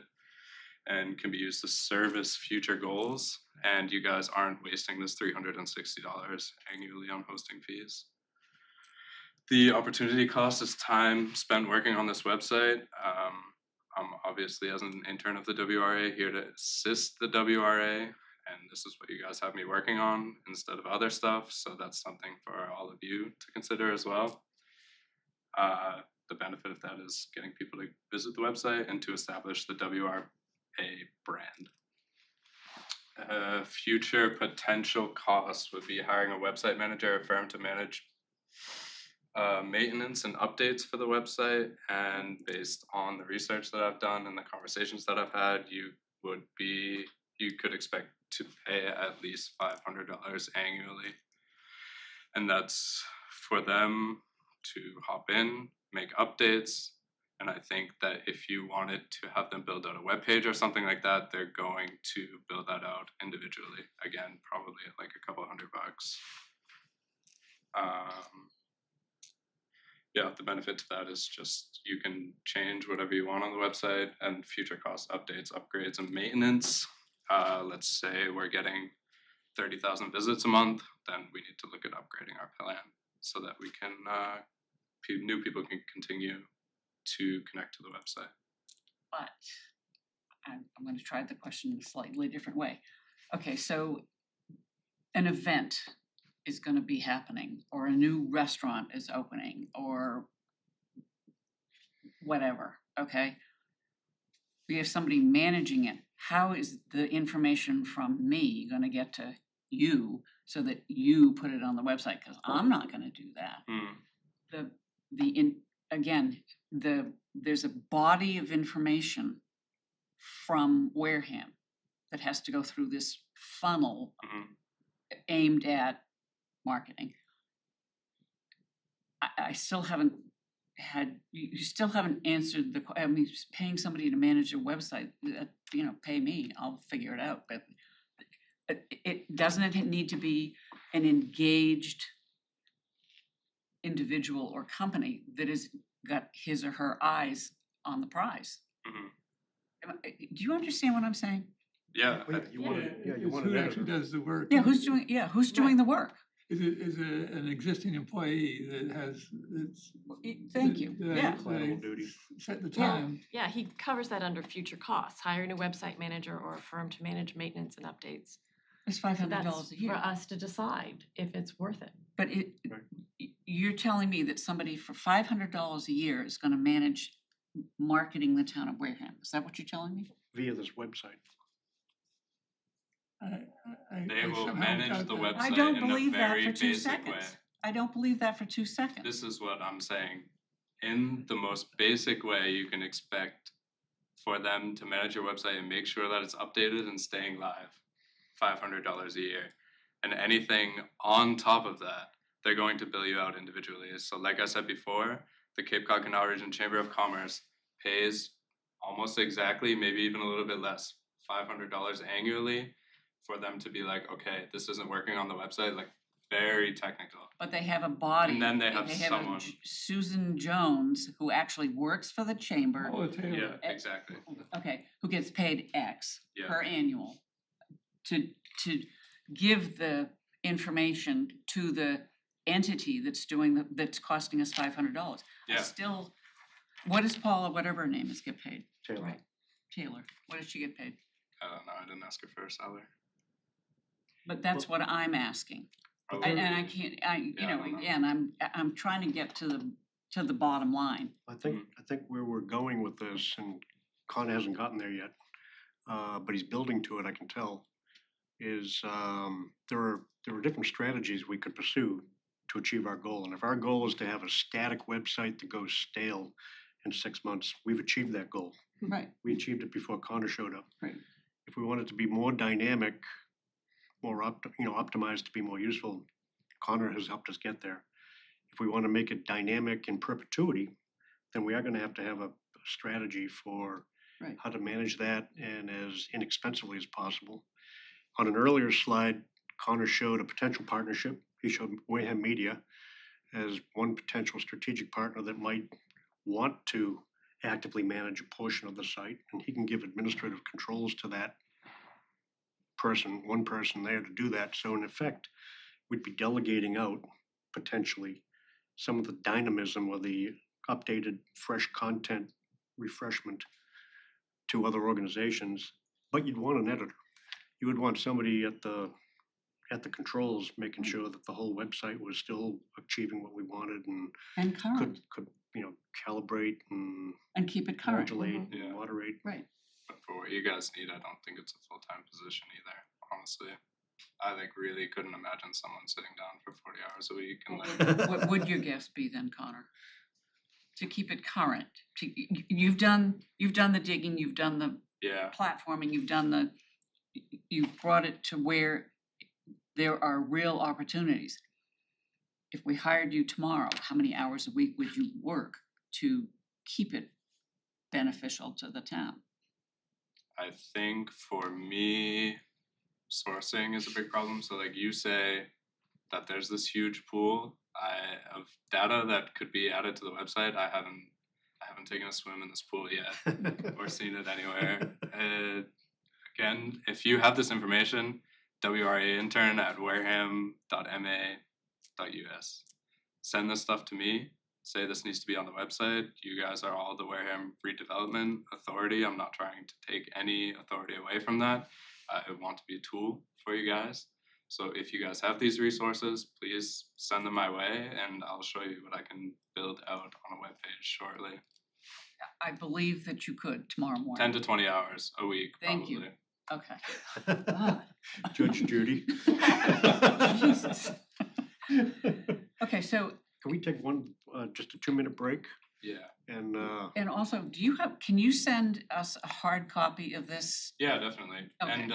and can be used to service future goals. And you guys aren't wasting this $360 annually on hosting fees. The opportunity cost is time spent working on this website. I'm obviously, as an intern of the WRA, here to assist the WRA, and this is what you guys have me working on instead of other stuff, so that's something for all of you to consider as well. The benefit of that is getting people to visit the website and to establish the WRA brand. Future potential costs would be hiring a website manager, a firm to manage maintenance and updates for the website. And based on the research that I've done and the conversations that I've had, you could expect to pay at least $500 annually. And that's for them to hop in, make updates. And I think that if you wanted to have them build out a web page or something like that, they're going to build that out individually. Again, probably at like a couple $100. Yeah, the benefit to that is just you can change whatever you want on the website, and future cost updates, upgrades, and maintenance. Let's say we're getting 30,000 visits a month, then we need to look at upgrading our plan so that we can new people can continue to connect to the website. But I'm going to try the question in a slightly different way. Okay, so an event is going to be happening, or a new restaurant is opening, or whatever, okay? We have somebody managing it. How is the information from me going to get to you so that you put it on the website? Because I'm not going to do that. There's a body of information from Wareham that has to go through this funnel aimed at marketing. I still haven't had, you still haven't answered I mean, paying somebody to manage a website, pay me, I'll figure it out. But doesn't it need to be an engaged individual or company that has got his or her eyes on the prize? Do you understand what I'm saying? Yeah. You want to, yeah, you It's want who to actually does the work. Yeah, who's doing the work? Is it an existing employee that has, Thank you, yeah. Collateral duty. Set the Yeah. time? Yeah, he covers that under future costs, hiring a website manager or a firm to manage maintenance and updates. It's So $500 that's a year. for us to decide if it's worth it. But you're telling me that somebody for $500 a year is gonna manage marketing the town of Wareham? Is that what you're telling me? Via this website. They will somehow manage got the that. website I don't in a believe that very for 2 basic seconds. way. I don't believe that for 2 seconds. This is what I'm saying. In the most basic way, you can expect for them to manage your website and make sure that it's updated and staying live. $500 a year. And anything on top of that, they're going to bill you out individually. So like I said before, the Cape Cod Canal Region Chamber of Commerce pays almost exactly, maybe even a little bit less, $500 annually for them to be like, okay, this isn't working on the website, like very technical. But they have a body. And then they have someone. Susan Jones, who actually works for the chamber. Oh, Taylor. Yeah, exactly. Okay, who gets paid X Yeah. per annual to give the information to the entity that's that's costing us $500. Yeah. Still, what does Paula, whatever her name is, get paid? Taylor. Right. Taylor, what does she get paid? I don't know, I didn't ask her for a salary. But that's what I'm asking. Probably. And I can't, I don't know. again, I'm trying to get to the bottom line. I think where we're going with this, and Con hasn't gotten there yet, but he's building to it, I can tell, is there are different strategies we could pursue to achieve our goal. And if our goal is to have a static website that goes stale in 6 months, we've achieved that goal. Right. We achieved it before Connor showed up. Right. If we want it to be more dynamic, more optimized to be more useful, Connor has helped us get there. If we want to make it dynamic in perpetuity, then we are going to have a strategy for Right. how to manage that and as inexpensively as possible. On an earlier slide, Connor showed a potential partnership. He showed Wareham Media as one potential strategic partner that might want to actively manage a portion of the site, and he can give administrative controls to that person, one person there to do that. So in effect, we'd be delegating out potentially some of the dynamism or the updated, fresh content refreshment to other organizations, but you'd want an editor. You would want somebody at the controls making sure that the whole website was still achieving what we wanted and current. could calibrate and Keep it current. modulate Yeah. and moderate. Right. But for what you guys need, I don't think it's a full-time position either, honestly. I really couldn't imagine someone sitting down for 40 hours a week and What would your guess be then, Connor? To keep it current, you've done the digging, you've done the yeah. platforming, you've brought it to where there are real opportunities. If we hired you tomorrow, how many hours a week would you work to keep it beneficial to the town? I think for me, sourcing is a big problem. So like you say that there's this huge pool of data that could be added to the website. I haven't taken a swim in this pool yet or seen it anywhere. Again, if you have this information, wraintern@wareham.ma.us. Send this stuff to me. Say this needs to be on the website. You guys are all the Wareham Redevelopment Authority. I'm not trying to take any authority away from that. I want to be a tool for you guys. So if you guys have these resources, please send them my way and I'll show you what I can build out on a webpage shortly. I believe that you could tomorrow 10 morning. to 20 hours a week, Thank probably. you. Okay. God. Judge Judy. Jesus. Okay, so, Can we take just a 2-minute break? Yeah. And and also, can you send us a hard copy of this? Yeah, definitely. Okay. And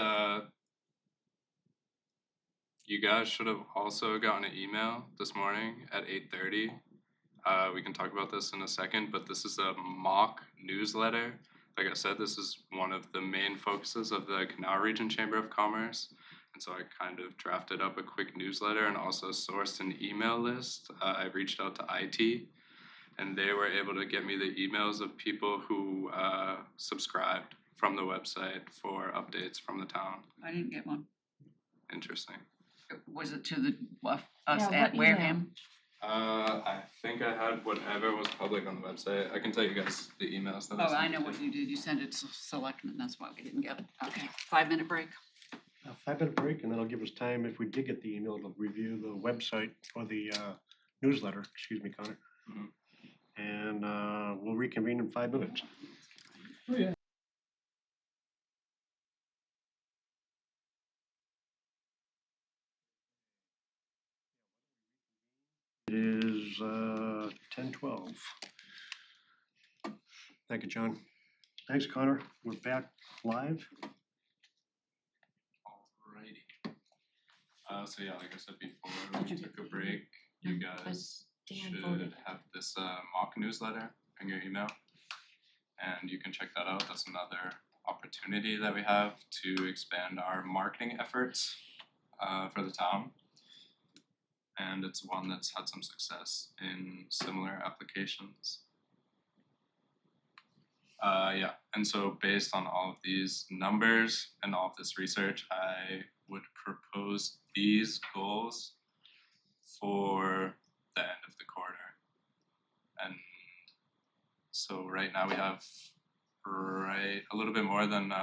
you guys should have also gotten an email this morning at 8:30. We can talk about this in a second, but this is a mock newsletter. Like I said, this is one of the main focuses of the Canal Region Chamber of Commerce. And so I kind of drafted up a quick newsletter and also sourced an email list. I reached out to IT and they were able to get me the emails of people who subscribed from the website for updates from the town. I didn't get one. Interesting. Was it to the, us Yeah, what at email? Wareham? I think I had whatever was public on the website. I can tell you guys the emails that Oh, I sent know to what you did. You sent it to selectmen. That's why we didn't get it. Okay, 5-minute break. a 5-minute break, and that'll give us time, if we did get the email, to review the website or the newsletter, excuse me, Connor. Mhm. And we'll reconvene in 5 minutes. Oh, yeah. It is 10:12. Thank you, John. Thanks, Connor. We're back live. Alrighty. So yeah, like I said before, we took a break. You guys Dan should voted. have this mock newsletter in your email, and you can check that out. That's another opportunity that we have to expand our marketing efforts for the town. And it's one that's had some success in similar applications. Yeah, and so based on all of these numbers and all of this research, I would propose these goals for the end of the quarter. And so right now we have a little bit more than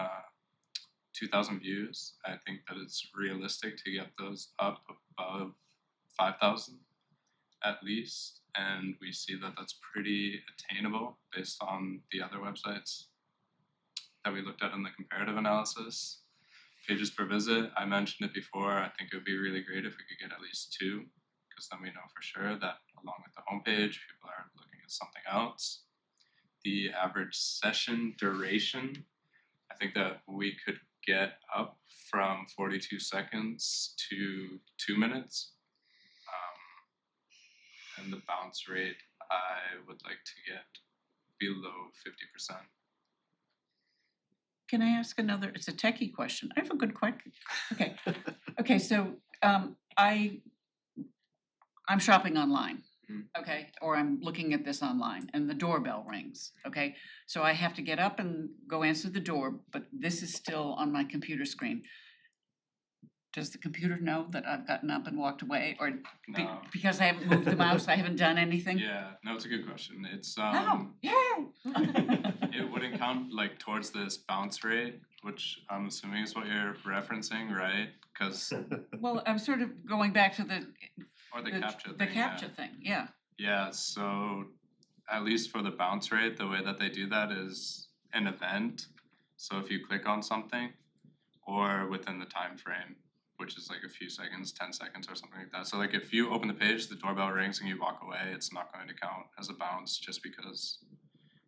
2,000 views. I think that it's realistic to get those up above 5,000 at least, and we see that that's pretty attainable based on the other websites that we looked at in the comparative analysis. Pages per visit, I mentioned it before, I think it would be really great if we could get at least 2, because then we know for sure that along with the homepage, people are looking at something else. The average session duration, I think that we could get up from 42 seconds to 2 minutes. And the bounce rate, I would like to get below 50%. Can I ask another, it's a techie question. I have a good question. Okay. Okay, so I'm shopping online, okay, or I'm looking at this online and the doorbell rings, okay? So I have to get up and go answer the door, but this is still on my computer screen. Does the computer know that I've gotten up and walked away, or No. because I haven't moved the mouse, I haven't done anything? Yeah, no, it's a good question. It's Oh, yay! it wouldn't count like towards this bounce rate, which I'm assuming is what you're referencing, right? Because Well, I'm sort of going back to the captcha the thing. captcha thing, yeah. Yeah, so at least for the bounce rate, the way that they do that is an event. So if you click on something, or within the time frame, which is like a few seconds, 10 seconds or something like that. So like if you open the page, the doorbell rings and you walk away, it's not going to count as a bounce just because.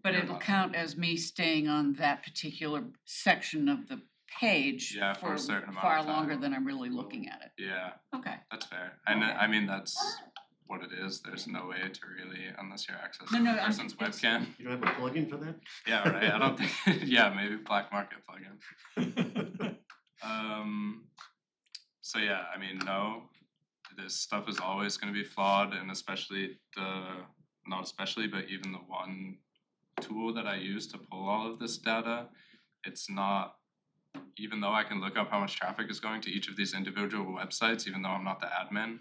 But you're it'll not- count as me staying on that particular section of the page Yeah, for a certain amount far of time. longer than I'm really looking at it. Yeah, Okay. that's fair. And I mean, that's what it is. There's no way to really, unless you're accessing No, the I'm- person's it's- webcam. You don't have a plugin for that? Yeah, right. I don't think, yeah, maybe black market plugin. So yeah, I mean, no, this stuff is always gonna be flawed, and especially not especially, but even the one tool that I use to pull all of this data, it's not, even though I can look up how much traffic is going to each of these individual websites, even though I'm not the admin,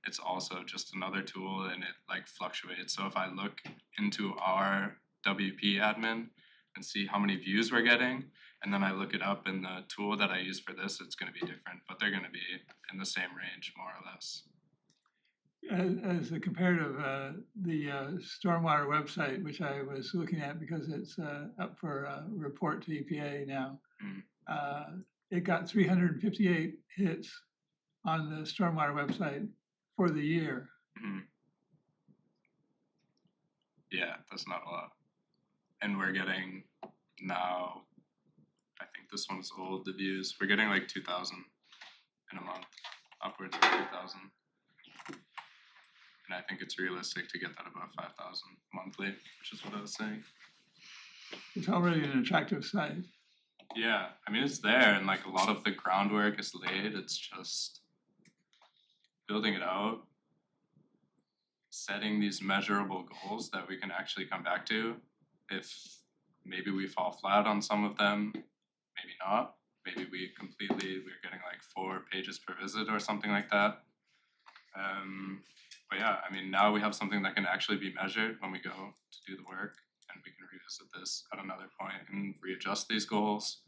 it's also just another tool and it like fluctuates. So if I look into our WP admin and see how many views we're getting, and then I look it up in the tool that I use for this, it's gonna be different, but they're gonna be in the same range more or less. As a comparative, the stormwater website, which I was looking at because it's up for report to EPA now, it got 358 hits on the stormwater website for the year. Yeah, that's not a lot. And we're getting now, I think this one's old, the views, we're getting like 2,000 in a month, upwards of 2,000. And I think it's realistic to get that above 5,000 monthly, which is what I was saying. It's already an attractive site. Yeah, I mean, it's there and like a lot of the groundwork is laid, it's just building it out, setting these measurable goals that we can actually come back to. If maybe we fall flat on some of them, maybe not. Maybe we're getting like 4 pages per visit or something like that. But yeah, I mean, now we have something that can actually be measured when we go to do the work, and we can revisit this at another point and readjust these goals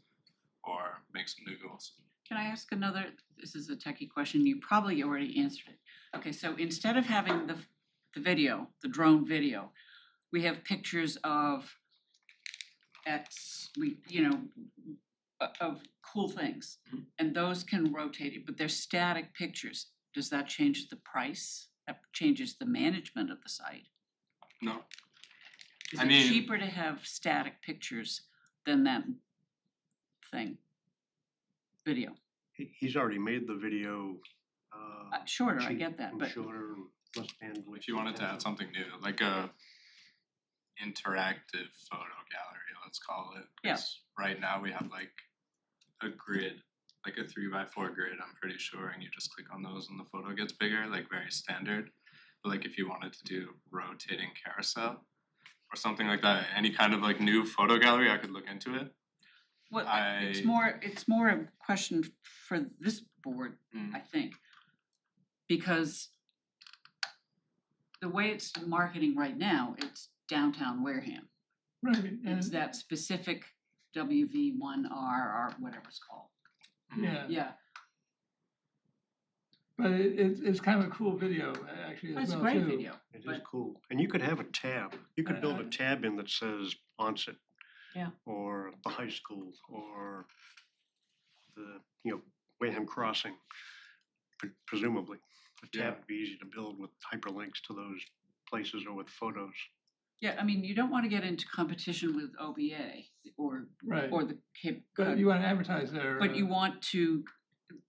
or make some new goals. Can I ask another, this is a techie question, you probably already answered it. Okay, so instead of having the video, the drone video, we have pictures of of cool things. And those can rotate it, but they're static pictures. Does that change the price? That changes the management of the site? No. Is I it mean- cheaper to have static pictures than that thing? Video? He's already made the video, Shorter, I cheap get that, and but shorter and less bandwidth. If you wanted to add something new, like a interactive photo gallery, let's call it. Yeah. 'Cause right now we have like a grid, like a 3x4 grid, I'm pretty sure, and you just click on those and the photo gets bigger, like very standard. But like if you wanted to do rotating carousel or something like that, any kind of like new photo gallery, I could look into it. what, it's I- more a question for this board, Mm. I think. Because the way it's marketing right now, it's downtown Wareham. Right, and, It's that specific WV1R or whatever it's called. yeah, Yeah, but it's kind of a cool video, actually, as it's a well, great too. video. It is But- cool, and you could have a tab, you could build a Uh, tab in that says onset. Yeah. Or the high school, or the, Wareham Crossing, presumably. A Yeah. tab would be easy to build with hyperlinks to those places or with photos. Yeah, I mean, you don't wanna get into competition with OBA or Right, the Cape but Cod. you wanna advertise there. But you want to,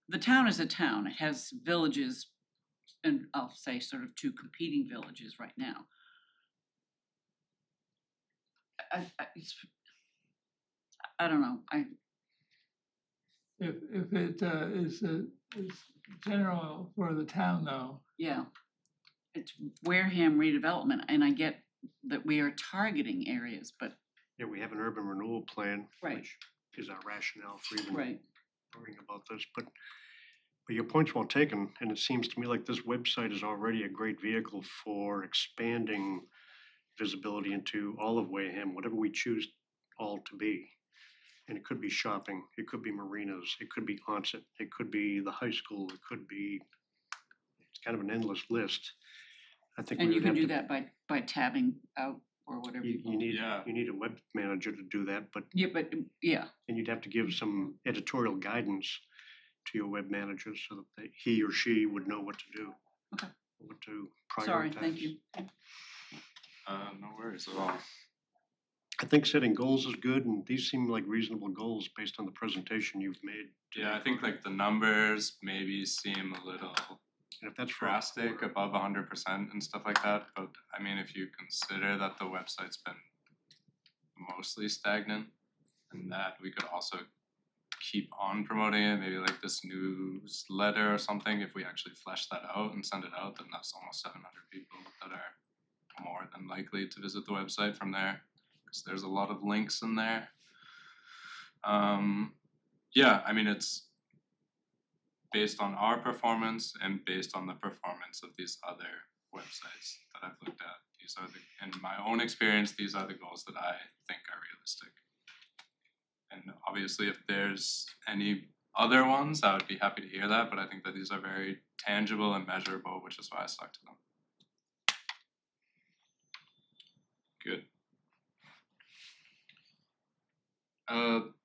the town is a town, it has villages, and I'll say sort of 2 competing villages right now. I don't know, If it is general for the town though, yeah. It's Wareham redevelopment, and I get that we are targeting areas, but, Yeah, we have an urban renewal plan, Right. which is our rationale for even right, worrying about this, but your point's well taken, and it seems to me like this website is already a great vehicle for expanding visibility into all of Wareham, whatever we choose all to be. And it could be shopping, it could be marinas, it could be onset, it could be the high school, it could be, it's kind of an endless list. I think we and you would can have do to, that by tabbing out or whatever You, you call you it. need, Yeah. you need a web manager to do that, but, Yeah, but, yeah, and you'd have to give some editorial guidance to your web manager so that he or she would know what to do. Okay. What to prioritize. sorry, thank you. No worries at all. I think setting goals is good, and these seem like reasonable goals based on the presentation you've made. Yeah, I think like the numbers maybe seem a little And if that's for a drastic, quarter, above 100% and stuff like that. But I mean, if you consider that the website's been mostly stagnant, and that we could also keep on promoting it, maybe like this newsletter or something. If we actually flesh that out and send it out, then that's almost 700 people that are more than likely to visit the website from there, because there's a lot of links in there. Yeah, I mean, it's based on our performance and based on the performance of these other websites that I've looked at. These are in my own experience, these are the goals that I think are realistic. And obviously, if there's any other ones, I would be happy to hear that, but I think that these are very tangible and measurable, which is why I stuck to them. Good.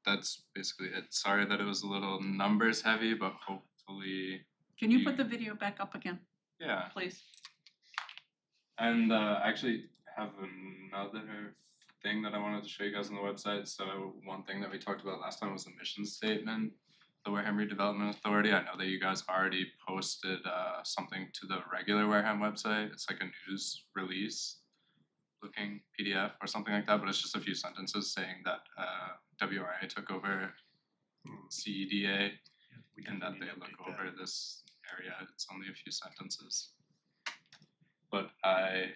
That's basically it. Sorry that it was a little numbers heavy, but hopefully, Can you put the video back up again, yeah. please? And I actually have another thing that I wanted to show you guys on the website. So one thing that we talked about last time was the mission statement, the Wareham Redevelopment Authority. I know that you guys already posted something to the regular Wareham website. It's like a news release looking PDF or something like that, but it's just a few sentences saying that WRA took over CEDA and that they look over this area. It's only a few sentences. But I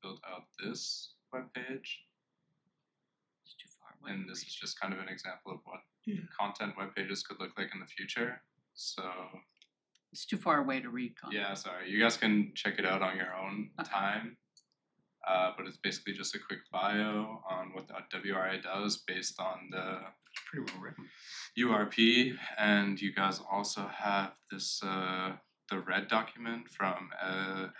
built out this webpage, It's too far away. and this is just kind of an example of what Yeah. content web pages could look like in the future. So It's too far away to read. Con. yeah, sorry, you guys can check it out on your own Okay. time. But it's basically just a quick bio on what the WRA does based on the it's pretty well written. URP, and you guys also have this the red document from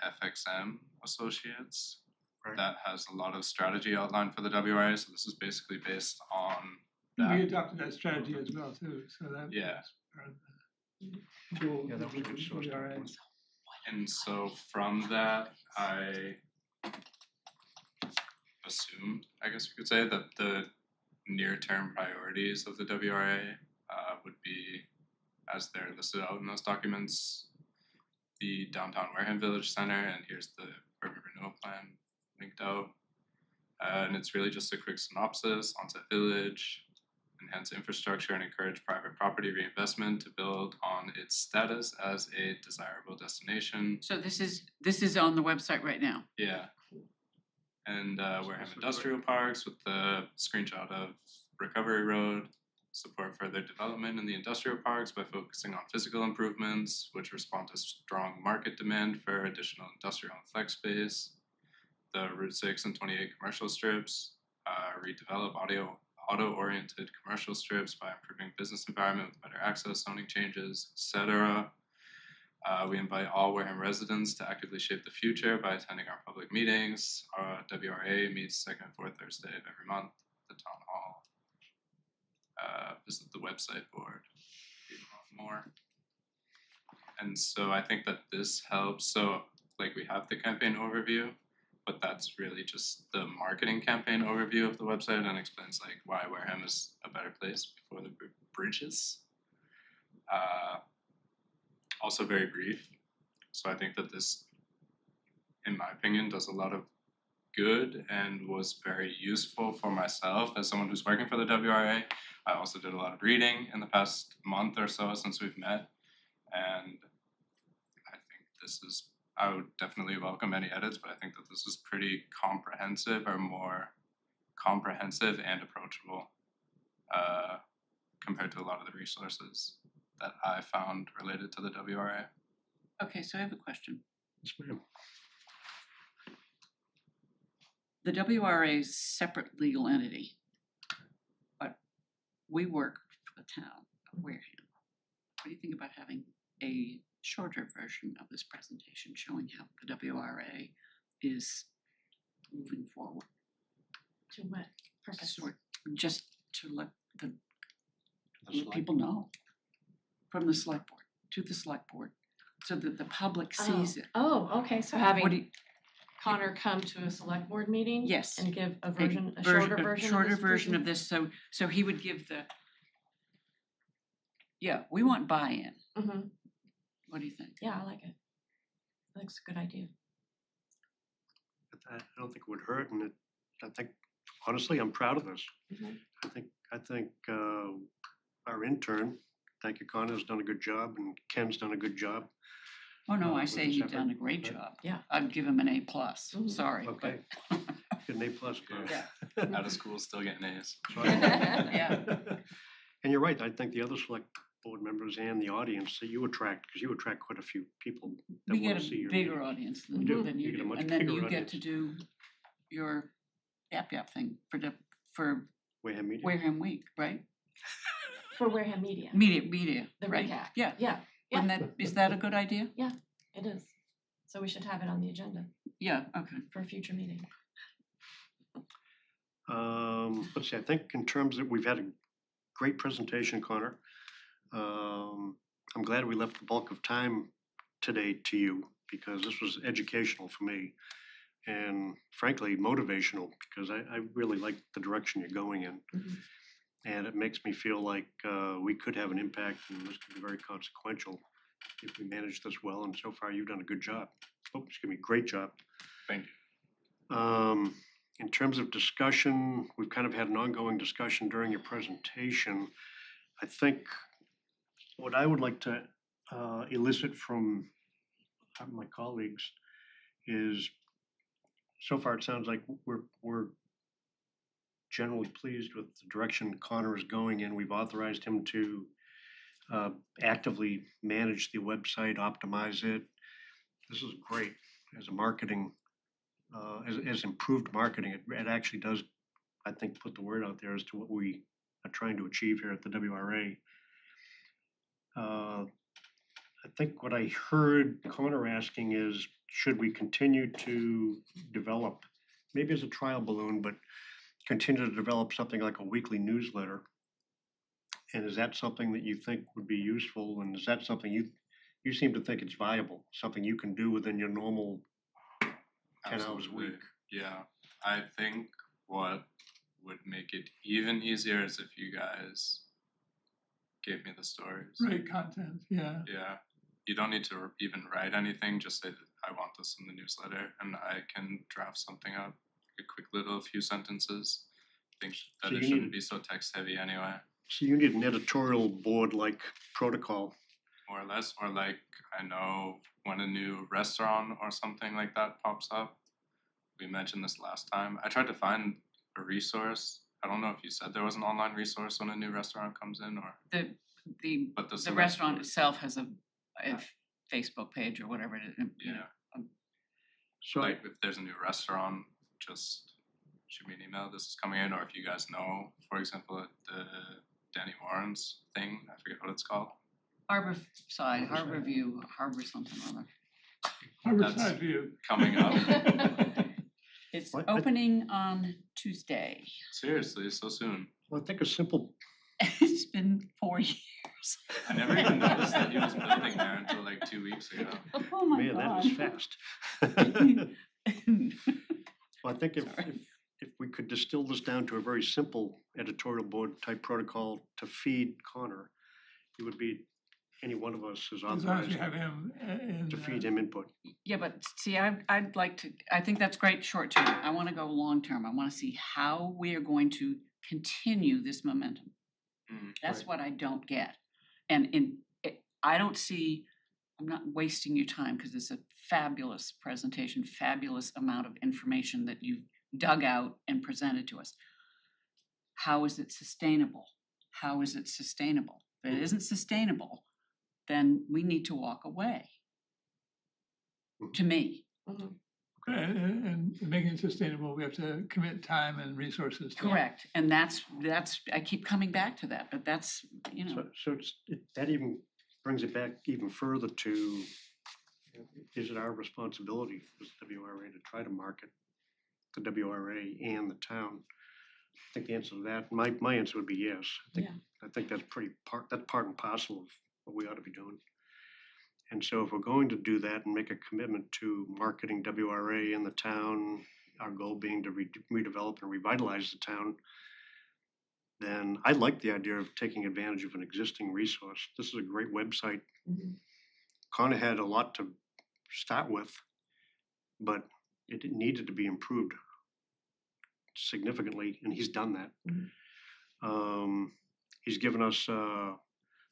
FXM Associates Right. that has a lot of strategy outlined for the WRA. So this is basically based on We that. adopted that strategy as well too, so that Yeah. was part of the tool. Yeah, that was a good source WRA. document. And so from that, I assumed, I guess you could say, that the near-term priorities of the WRA would be, as they're listed out in those documents, the downtown Wareham Village Center, and here's the urban renewal plan linked out. And it's really just a quick synopsis: Onset Village, enhance infrastructure and encourage private property reinvestment to build on its status as a desirable destination. So this is on the website right now. Yeah. And Wareham also Industrial Parks with the screenshot of Recovery Road. Support further development in the industrial parks by focusing on physical improvements, which respond to strong market demand for additional industrial and flex space. The Route 6 and 28 commercial strips. Redevelop auto-oriented commercial strips by improving business environment with better access, zoning changes, etc. We invite all Wareham residents to actively shape the future by attending our public meetings. WRA meets second and fourth Thursday of every month at the town hall. Visit the website board if you want more. And so I think that this helps. So like we have the campaign overview, but that's really just the marketing campaign overview of the website and explains like why Wareham is a better place before the bridges. Also very brief. So I think that this, in my opinion, does a lot of good and was very useful for myself as someone who's working for the WRA. I also did a lot of reading in the past month or so since we've met, and I think this is, I would definitely welcome any edits, but I think that this is pretty comprehensive, or more comprehensive and approachable compared to a lot of the resources that I found related to the WRA. Okay, so I have a question. Yes, ma'am. The WRA is a separate legal entity, but we work for the town of Wareham. What do you think about having a shorter version of this presentation showing how the WRA is moving forward? To what purpose? Just to let The select- people know from the select board to the select board, so that the public sees it. Oh, okay, so What do having you, Connor come to a select board meeting? yes. And give a a shorter version shorter version of this, so he would give the, yeah, we want buy-in. Mm-hmm, What do you think? yeah, I like it. That's a good idea. I don't think it would hurt, and I think, honestly, I'm proud of this. Mhm. I think our intern, thank you, Connor, has done a good job, and Ken's done a good job. Oh, no, I with say this he's effort. done a great Right. job. Yeah. I'd give him an A+, Mhm. sorry, but. Okay. Get an A+, Connor. Yeah. Out of school, still getting A's. Yeah. And you're right, I think the other select board members and the audience that you attract, because you attract quite a few people that We want get to see a your bigger meetings. audience We do. than You you get a do, much and then bigger you get audience. to do your yap thing for Wareham Media. Wareham Week, right? For Wareham Media, Media, the right? recap. Yeah, Yeah, is that a good idea? it is. So we should have it on the agenda Yeah, okay. for a future meeting. Let's see, I think in terms of, we've had a great presentation, Connor. I'm glad we left the bulk of time today to you, because this was educational for me. And frankly, motivational, because I really like the direction you're going in. Mhm. And it makes me feel like we could have an impact, and this could be very consequential if we manage this well, and so far you've done a good job. Oh, excuse me, great job. Thank you. In terms of discussion, we've kind of had an ongoing discussion during your presentation. I think what I would like to elicit from my colleagues is, so far it sounds like we're generally pleased with the direction Connor is going in. We've authorized him to actively manage the website, optimize it. This is great as a marketing, as improved marketing. It actually does, I think, put the word out there as to what we are trying to achieve here at the WRA. I think what I heard Connor asking is, should we continue to develop, maybe as a trial balloon, but continue to develop something like a weekly newsletter? And is that something that you think would be useful? And is that something you seem to think it's viable, something you can do within your normal 10 hours a Absolutely. week? Yeah, I think what would make it even easier is if you guys gave me the stories. Right, content, yeah. Yeah, you don't need to even write anything, just say that I want this in the newsletter, and I can draft something up, a quick little few sentences. I think that So it you shouldn't need- be so text heavy anyway, So you need an editorial board like protocol. more or less, or like, I know when a new restaurant or something like that pops up, we mentioned this last time, I tried to find a resource. I don't know if you said there was an online resource when a new restaurant comes in, or, but The restaurant itself has a Facebook page or whatever it is, you know. Yeah, So like if there's a new restaurant, just shoot me an email, this is coming in, or if you guys know, for example, at the Danny Warren's thing, I forget what it's called. Harborside, Harborside. Harbor View, Harbor something or other. Harborside View. Coming up. It's What? opening on Tuesday. Seriously, so soon. well, I think a simple, It's been 4 years. I never even noticed that he was building there until like 2 weeks ago. Oh my man, god. that is fast. Well, I think Sorry. if we could distill this down to a very simple editorial board type protocol to feed Connor, it would be any one of us is As long as authorized you have him in. to feed him input. Yeah, but see, I'd like to, I think that's great short term. I wanna go long term. I wanna see how we are going to continue this momentum. Mm, That's right. what I don't get. And I don't see, I'm not wasting your time because it's a fabulous presentation, fabulous amount of information that you've dug out and presented to us. How is it sustainable? How is it sustainable? If it isn't sustainable, then we need to walk away. To me, Mhm. And making it sustainable, we have to commit time and resources to it. correct. And that's, I keep coming back to that, but that's, you know, So that even brings it back even further to, is it our responsibility as WRA to try to market the WRA and the town think the answer to that, my answer would be yes. I think that's that's part and parcel of what we ought to be doing. And so if we're going to do that and make a commitment to marketing WRA in the town, our goal being to redevelop and revitalize the town, then I like the idea of taking advantage of an existing resource. This is a great website. Connor had a lot to start with, but it needed to be improved significantly, and he's done that. He's given us a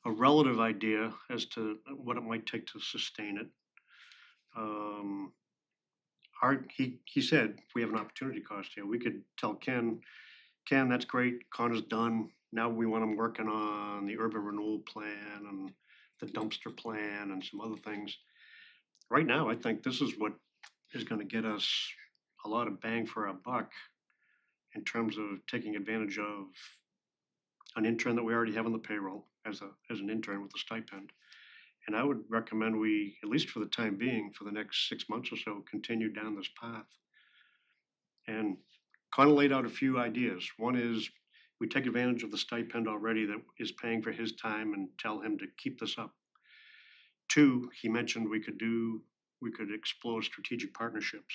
relative idea as to what it might take to sustain it. He said, if we have an opportunity cost here, we could tell Ken, that's great, Connor's done. Now we want him working on the urban renewal plan and the dumpster plan and some other things. Right now, I think this is what is going to get us a lot of bang for our buck in terms of taking advantage of an intern that we already have on the payroll as an intern with a stipend. And I would recommend we, at least for the time being, for the next 6 months or so, continue down this path. And Connor laid out a few ideas. One is we take advantage of the stipend already that is paying for his time and tell him to keep this up. 2, he mentioned we could explore strategic partnerships.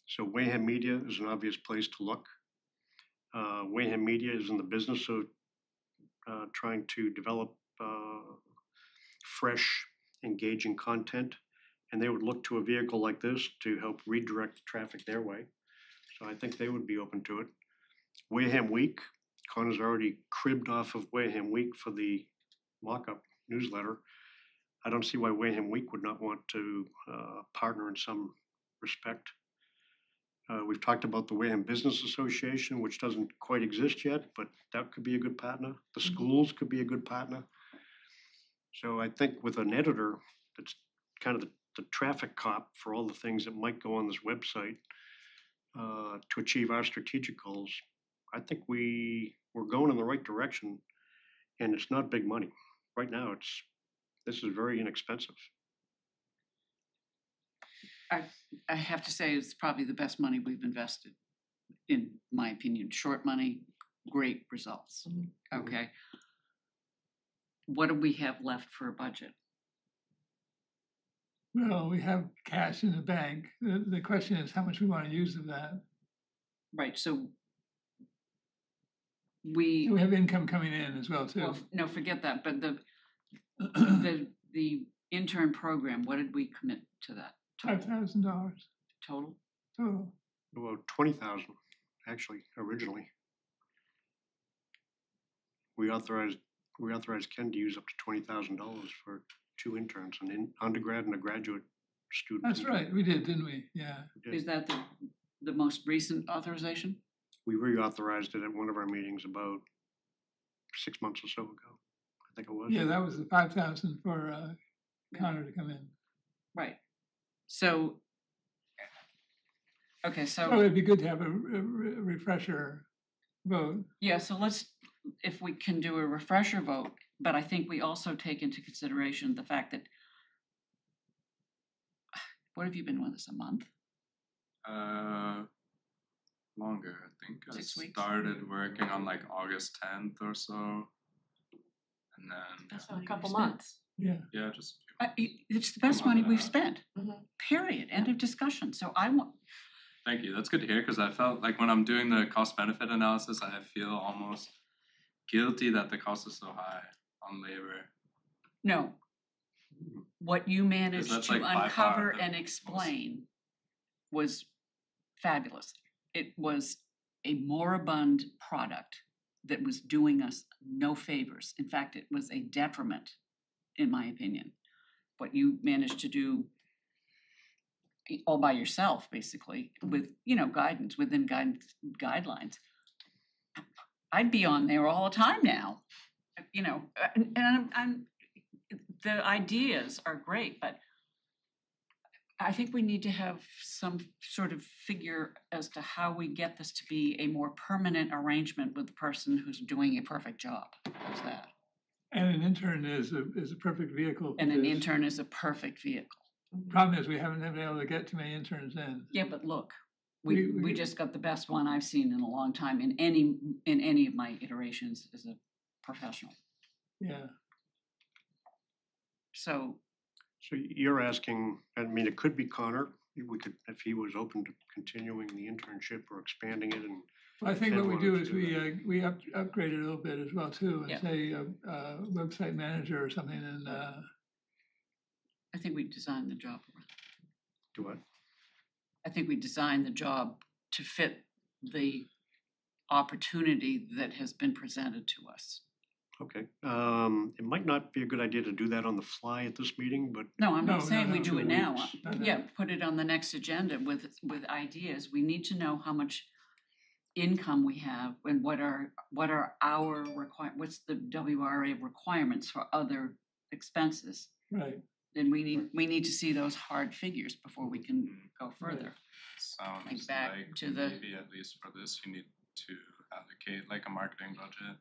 So Wareham Media is an obvious place to look. Wareham Media is in the business of trying to develop fresh, engaging content, and they would look to a vehicle like this to help redirect traffic their way. So I think they would be open to it. Wareham Week, Connor's already cribbed off of Wareham Week for the mock-up newsletter. I don't see why Wareham Week would not want to partner in some respect. We've talked about the Wareham Business Association, which doesn't quite exist yet, but that could be a good partner. The schools could be a good partner. So I think with an editor that's kind of the traffic cop for all the things that might go on this website to achieve our strategic goals, I think we're going in the right direction, and it's not big money. Right now, this is very inexpensive. I have to say it's probably the best money we've invested, in my opinion. Short money, great results. Okay. What do we have left for a budget? Well, we have cash in the bank. The question is how much we want to use of that. Right, so We have income coming in as well, too. well, no, forget that, but the intern program, what did we commit to that? $5,000 Total? total. Well, 20,000, actually, originally. We authorized Ken to use up to $20,000 for 2 interns, an undergrad and a graduate student. That's right, we did, didn't we? Yeah. We did. Is that the most recent authorization? We reauthorized it at one of our meetings about 6 months or so ago, I think it was. Yeah, that was the 5,000 for Connor to come in. Right. So, okay, So so, it'd be good to have a refresher vote. yeah, so let's, if we can do a refresher vote, but I think we also take into consideration the fact that, what have you been with us, a month? Longer, I think. 6 weeks? I started working on like August 10th or so. And then, So a couple months. Yeah. yeah, just It's the best Come on, money we've spent, Mhm. period, end of discussion. So I want, thank you. That's good to hear because I felt like when I'm doing the cost benefit analysis, I feel almost guilty that the cost is so high on labor. no. What you managed that's, to like, by far uncover the and most- explain was fabulous. It was a moribund product that was doing us no favors. In fact, it was a detriment, in my opinion. What you managed to do all by yourself, basically, with, guidance, within guidelines. I'd be on there all the time now, and I'm the ideas are great, but I think we need to have some sort of figure as to how we get this to be a more permanent arrangement with the person who's doing a perfect job. How's that? And an intern is a perfect vehicle. for And an this. intern is a perfect vehicle. Problem is, we haven't been able to get too many interns in. Yeah, but look, We just got the best one I've seen in a long time in any of my iterations as a professional. Yeah, So, So you're asking, I mean, it could be Connor, we could, if he was open to continuing the internship or expanding it and, well, I think Ken what we wanted do to is do we upgrade it a little bit as well too, Yeah. and say, website manager or something, and, I think we designed the job around. do what? I think we designed the job to fit the opportunity that has been presented to us. Okay, it might not be a good idea to do that on the fly at this meeting, but No, I'm No, not saying we no, do 2 it now. weeks. Yeah, put it on the next agenda with ideas. We need to know how much income we have and what are our what's the WRA requirements for other expenses. right. Then we need to see those hard figures before we can go further. Sounds back like to the- maybe at least for this, you need to allocate like a marketing budget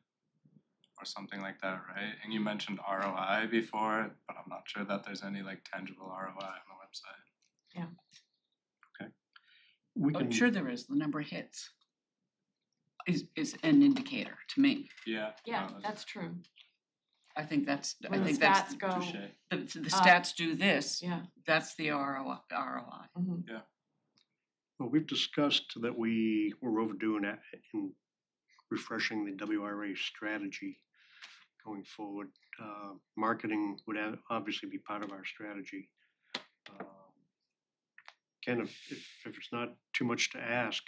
or something like that, right? And you mentioned ROI before, but I'm not sure that there's any like tangible ROI on the website. we Oh, can, sure there is, the number of hits is an indicator to me. Yeah. Yeah, no, that's true. I think that's When the that's stats go, touche. the stats do this, yeah. that's the ROI. Mhm. well, we've discussed that we're overdue in refreshing the WRA strategy going forward. Marketing would obviously be part of our strategy. Ken, if it's not too much to ask,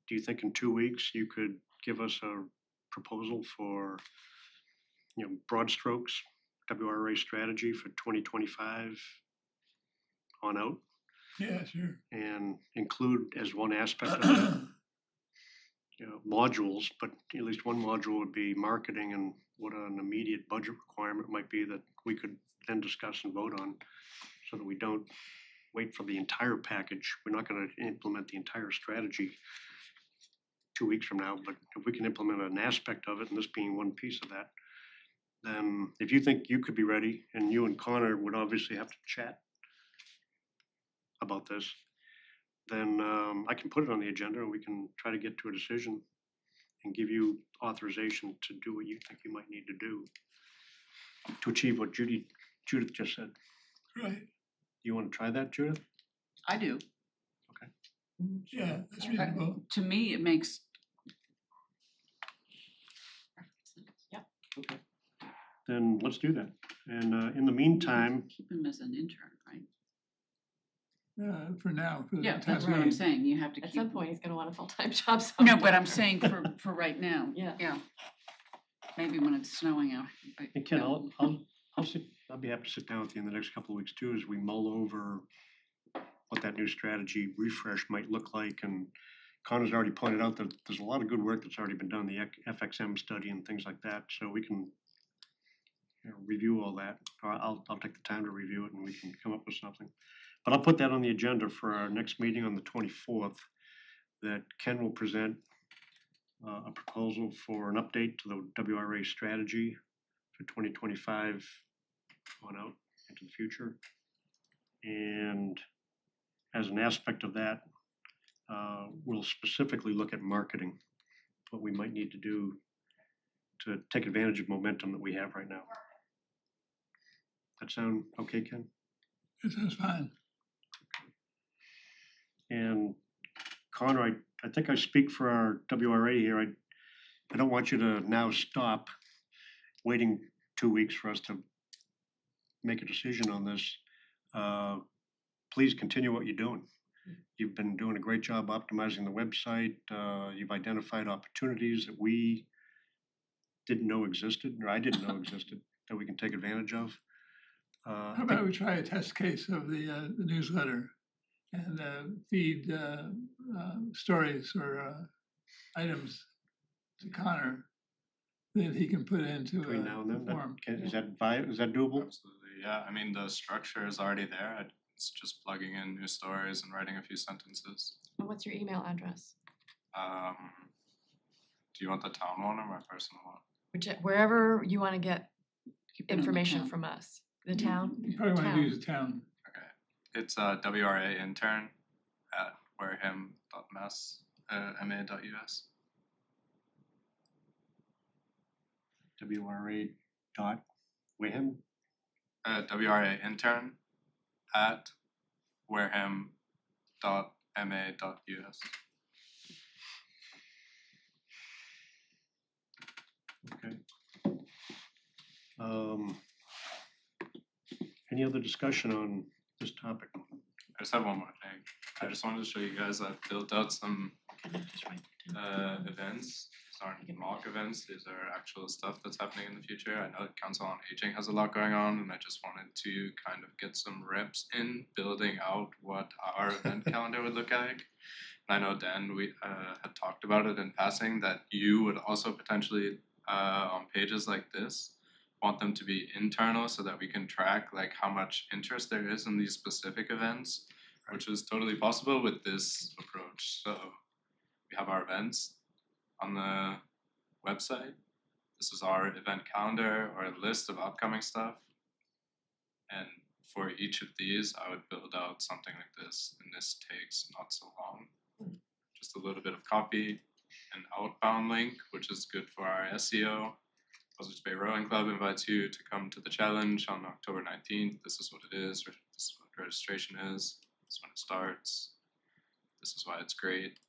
do you think in 2 weeks you could give us a proposal for, broad strokes, WRA strategy for 2025 on out, Yeah, sure. and include as one aspect of that, modules, but at least one module would be marketing and what an immediate budget requirement might be that we could then discuss and vote on, so that we don't wait for the entire package. We're not gonna implement the entire strategy 2 weeks from now, but if we can implement an aspect of it, and this being one piece of that, then if you think you could be ready, and you and Connor would obviously have to chat about this, then I can put it on the agenda and we can try to get to a decision and give you authorization to do what you think you might need to do to achieve what Judith just said. Right, You wanna try that, Judith? I do. yeah, that's reasonable. To me, it makes. Okay. Then let's do that. And in the meantime, Keep him as an intern, right? For now, for the Yeah, time that's what I'm being. saying, you have to keep. At some point, he's gonna want a full-time job No, somewhere. but I'm saying for right now. Yeah. Yeah. Maybe when it's snowing out. but and Ken, no. I'll be happy to sit down with you in the next couple of weeks too, as we mull over what that new strategy refresh might look like. And Connor's already pointed out that there's a lot of good work that's already been done, the FXM study and things like that, so we can review all that. Or I'll take the time to review it and we can come up with something. But I'll put that on the agenda for our next meeting on the 24th, that Ken will present a proposal for an update to the WRA strategy for 2025 on out into the future. And as an aspect of that, we'll specifically look at marketing, what we might need to do to take advantage of momentum that we have right now. That sound okay, Ken? That sounds fine. And Connor, I think I speak for our WRA here. I don't want you to now stop waiting 2 weeks for us to make a decision on this. Please continue what you're doing. You've been doing a great job optimizing the website. You've identified opportunities that we didn't know existed, or I didn't know existed, that we can take advantage of. How about we try a test case of the newsletter and feed stories or items to Connor that he can put into between now and a then, form. is that doable? Absolutely, yeah. I mean, the structure is already there. It's just plugging in new stories and writing a few sentences. And what's your email address? Do you want the town one or my personal one? Wherever you wanna get Keep it on the information town. from us. The town? You probably want Town. to use the town. Okay. It's WRA intern at Wareham wra.ma.us. WRA dot Wareham. WRA intern at wareham.ma.us. Okay. Any other discussion on this topic? I just have one more thing. I just wanted to show you guys I've built out some events. These aren't mock events, these are actual stuff that's happening in the future. I know Council on Aging has a lot going on, and I just wanted to kind of get some reps in building out what our event calendar would look like. And I know Dan, we had talked about it in passing, that you would also potentially on pages like this want them to be internal so that we can track like how much interest there is in these specific events, which is totally possible with this approach. So we have our events on the website. This is our event calendar or a list of upcoming stuff. And for each of these, I would build out something like this, and this takes not so long. Just a little bit of copy, an outbound link, which is good for our SEO. Buzzards Bay Rowing Club invites you to come to the challenge on October 19th. This is what it is, this is what registration is, this is when it starts, this is why it's great.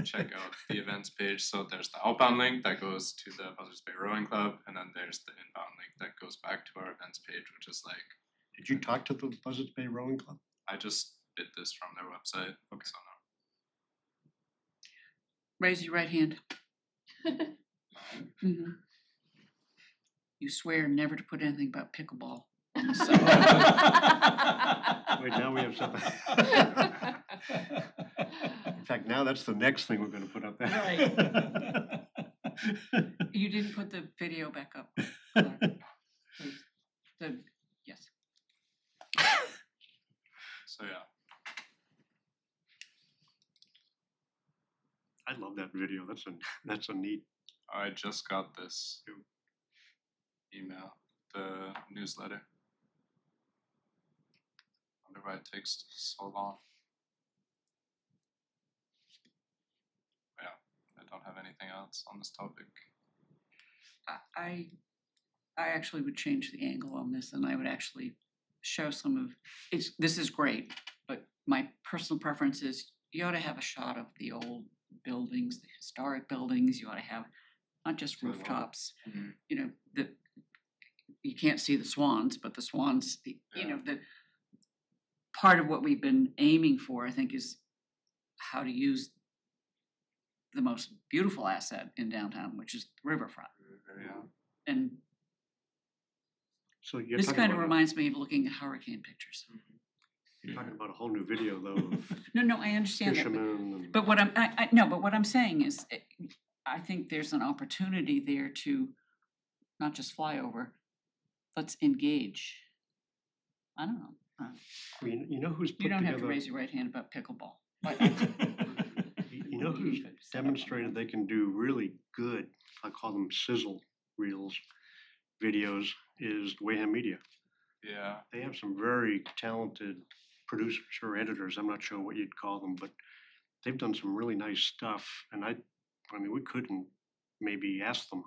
Check out the events page. So there's the outbound link that goes to the Buzzards Bay Rowing Club, and then there's the inbound link that goes back to our events page, which is like, Did you talk to the Buzzards Bay Rowing Club? I just did this from their website. Okay. So no. Raise your right hand. Mhm. You swear never to put anything about pickleball on the site. Wait, now we have something. In fact, now that's the next thing we're gonna put up there. You didn't put the video back up. Clark. Please. Yes. So yeah. I love that video. That's a neat. I just got this email, the newsletter. Wonder why it takes so long. Yeah, I don't have anything else on this topic. I actually would change the angle on this, and I would actually show some of this is great, but my personal preference is you ought to have a shot of the old buildings, the historic buildings. You ought to have not just So, rooftops. Mhm. You know, you can't see the swans, but the swans, you know, the part of what we've been aiming for, I think, is how to use the most beautiful asset in downtown, which is the riverfront. Yeah. And So you're this talking kind of about reminds me of looking at hurricane pictures. you're talking about a whole new video though of No, I understand that. fishermen and. But what what I'm saying is, I think there's an opportunity there to not just fly over, let's engage. I don't know. You know who's put You don't together. have to raise your right hand about pickleball. But You know who's demonstrated they can do really good, I call them sizzle reels, videos, is Wareham Media. Yeah. They have some very talented producers or editors, I'm not sure what you'd call them, but they've done some really nice stuff. And I mean, we couldn't maybe ask them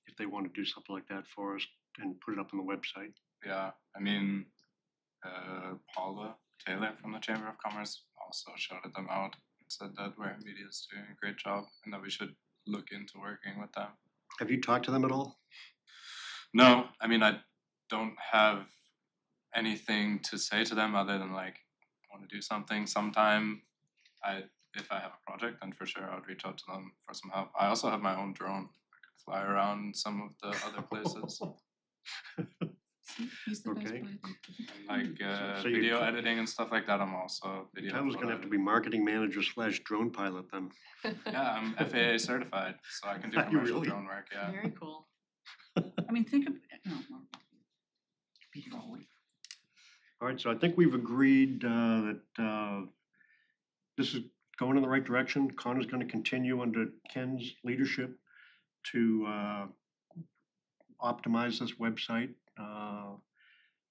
if they want to do something like that for us and put it up on the website. Yeah. I mean, Paula Taylor from the Chamber of Commerce also shouted them out and said that Wareham Media is doing a great job and that we should look into working with them. Have you talked to them at all? No, I mean, I don't have anything to say to them other than like, I want to do something sometime. If I have a project, then for sure I would reach out to them for some help. I also have my own drone. I could fly around some of the other places. He's the best Okay. player. Like So you're video t- editing and stuff like that. I'm also video. I was gonna have to be marketing manager / drone pilot then. Yeah, I'm FAA certified, so I can do Are you commercial really? drone work. Yeah. Very cool. I mean, think of be rolling. All right, so I think we've agreed that this is going in the right direction. Connor's gonna continue under Ken's leadership to optimize this website,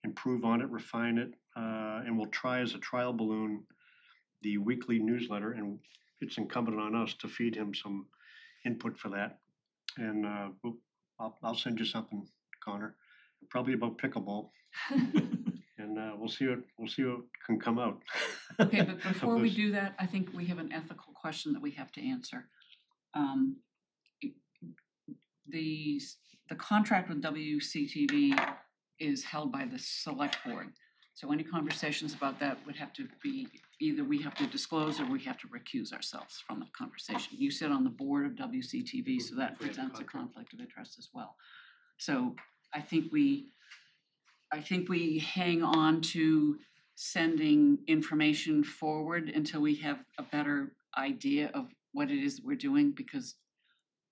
improve on it, refine it, and we'll try as a trial balloon the weekly newsletter, and it's incumbent on us to feed him some input for that. And I'll send you something, Connor, probably about pickleball, and we'll see what can come out. Okay, but of before we this. do that, I think we have an ethical question that we have to answer. The contract with WCTV is held by the select board. So any conversations about that would have to be, either we have to disclose or we have to recuse ourselves from the conversation. You sit on the board of WCTV, so that If we have a presents a contract. conflict of interest as well. So I think we hang on to sending information forward until we have a better idea of what it is we're doing, because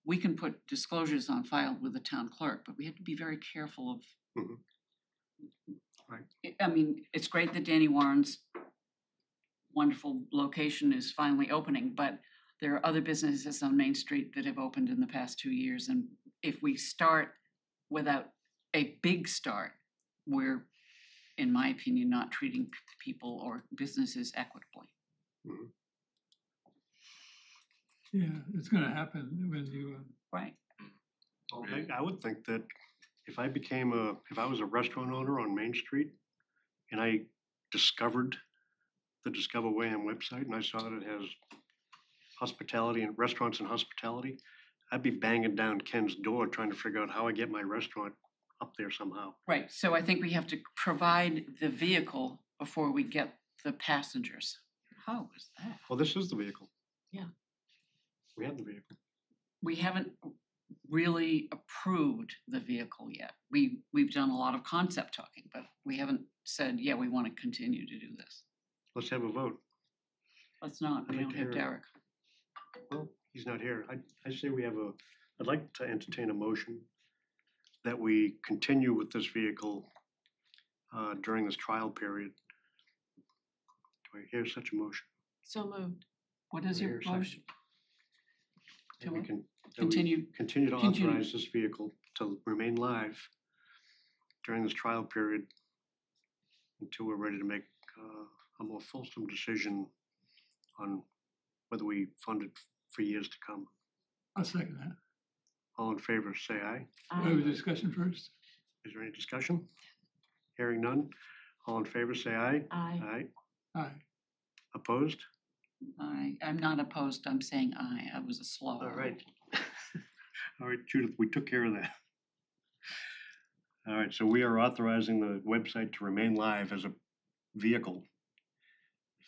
we can put disclosures on file with the town clerk, but we have to be very careful of. Mhm. Right. I mean, it's great that Danny Warren's wonderful location is finally opening, but there are other businesses on Main Street that have opened in the past 2 years, and if we start without a big start, we're, in my opinion, not treating people or businesses equitably. Yeah, it's gonna happen when you, Right. Well, I would think that if I was a restaurant owner on Main Street and I discovered the Discover Wareham website and I saw that it has hospitality and restaurants and hospitality, I'd be banging down Ken's door trying to figure out how I get my restaurant up there somehow. Right, so I think we have to provide the vehicle before we get the passengers. How is that? Well, this is the vehicle. Yeah. We have the vehicle. We haven't really approved the vehicle yet. We've done a lot of concept talking, but we haven't said, yeah, we want to continue to do this. Let's have a vote. Let's not, I'd we like don't to have hear it. Derek. Well, he's not here. I say I'd like to entertain a motion that we continue with this vehicle during this trial period. Do I hear such a motion? So moved. What is Do I your hear a second? motion? That To we what? can- that we Continue, Continue to Continue. authorize this vehicle to remain live during this trial period until we're ready to make a more fulsome decision on whether we fund it for years to come. I'll second that. All in favor, say aye. We have a discussion first. Is there any discussion? Hearing none. All in favor, say aye. Aye. Aye. Aye. Opposed? I'm not opposed, I'm saying aye, I was a slow. All right. All right, Judith, we took care of that. All right, so we are authorizing the website to remain live as a vehicle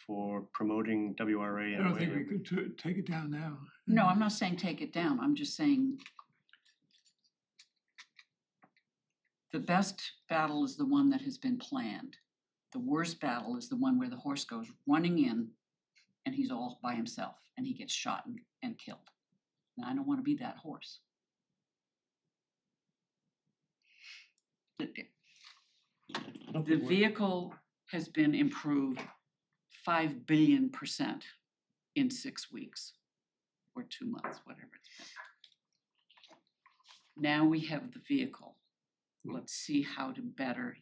for promoting WRA I and don't think we Wareham. could take it down now. No, I'm not saying take it down, I'm just saying the best battle is the one that has been planned. The worst battle is the one where the horse goes running in and he's all by himself and he gets shot and killed. And I don't want to be that horse. The vehicle has been improved 5 billion% in 6 weeks or 2 months, whatever it's been. Now we have the vehicle. Let's see how to better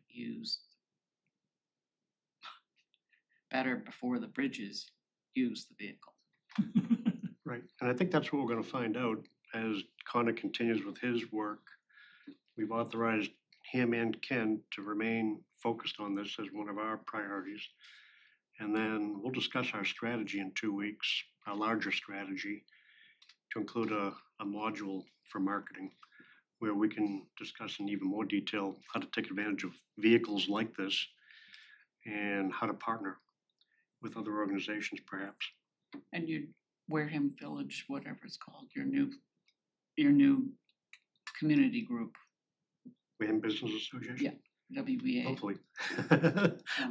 before the bridges use the vehicle. Right, and I think that's what we're gonna find out as Connor continues with his work. We've authorized him and Ken to remain focused on this as one of our priorities. And then we'll discuss our strategy in 2 weeks, our larger strategy, to include a module for marketing, where we can discuss in even more detail how to take advantage of vehicles like this and how to partner with other organizations perhaps. And your Wareham Village, whatever it's called, your new community group, Wareham Business Association? Yeah. WBA. Hopefully.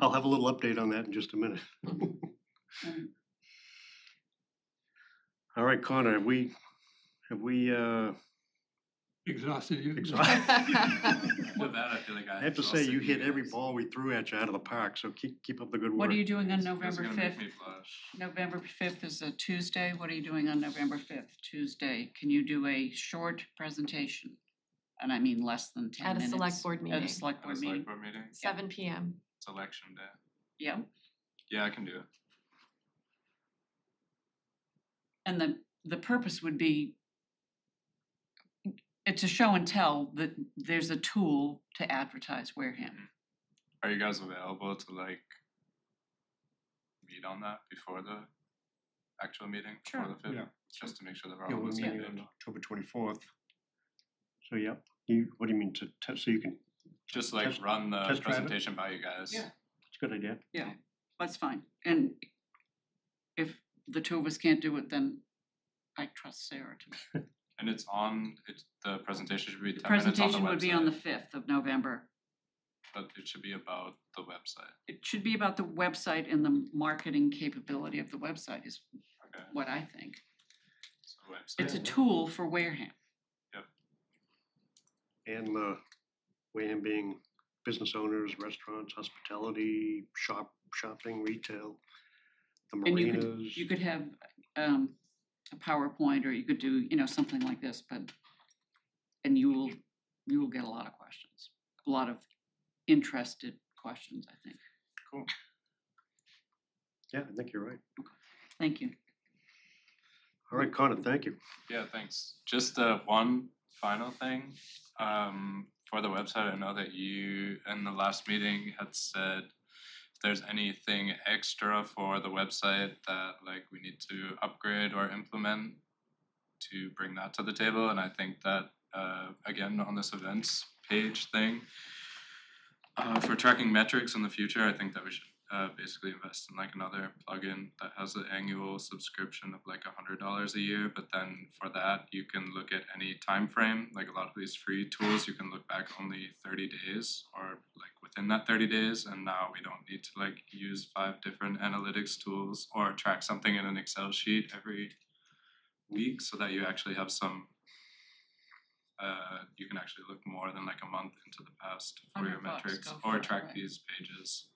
I'll have a little update on that in just a minute. All right, Connor, have we Exhausted you. exhausted? With that, I feel like I have to say, you hit every guys. ball we threw at you out of the park, so keep up the good work. What are you doing on This is November gonna make 5th? me blush. November 5th is a Tuesday. What are you doing on November 5th? Tuesday. Can you do a short presentation? And I mean less than 10 At a minutes. select board At meeting. a select At a board select meeting. board meeting, 7 PM. it's election day. Yeah. Yeah, I can do it. And the purpose would be, it's a show and tell that there's a tool to advertise Wareham. Are you guys available to like meet on that before the actual meeting, before Sure. the 5th? Yeah. Just to make sure that we're Yeah, all on we're the same meeting on page. October 24th. So, yeah, what do you mean to test, so you can, Just like Test- run the test drive it? presentation by you guys. Yeah. it's a good idea. Yeah, that's fine. And if the two of us can't do it, then I trust Sarah to. And the presentation should be The 10 minutes on the presentation would be on the website, 5th of November. but it should be about the website. It should be about the website and the marketing capability of the website is Okay. what I think. So website. It's a tool for Wareham. And Wareham being business owners, restaurants, hospitality, shopping, retail, the And marinas. you could have a PowerPoint, or you could do, something like this, and you will get a lot of questions, a lot of interested questions, I think. Cool. Yeah, I think you're right. Thank you. All right, Connor, thank you. Yeah, thanks. Just one final thing. For the website, I know that you in the last meeting had said if there's anything extra for the website that like we need to upgrade or implement to bring that to the table. And I think that again on this events page thing, for tracking metrics in the future, I think that we should basically invest in like another plugin that has an annual subscription of like $100 a year. But then for that, you can look at any time frame. Like a lot of these free tools, you can look back only 30 days or like within that 30 days. And now we don't need to like use 5 different analytics tools or track something in an Excel sheet every week, so that you actually have some. You can actually look more than like a month into the past for your $100, metrics go for or it, track right. these pages.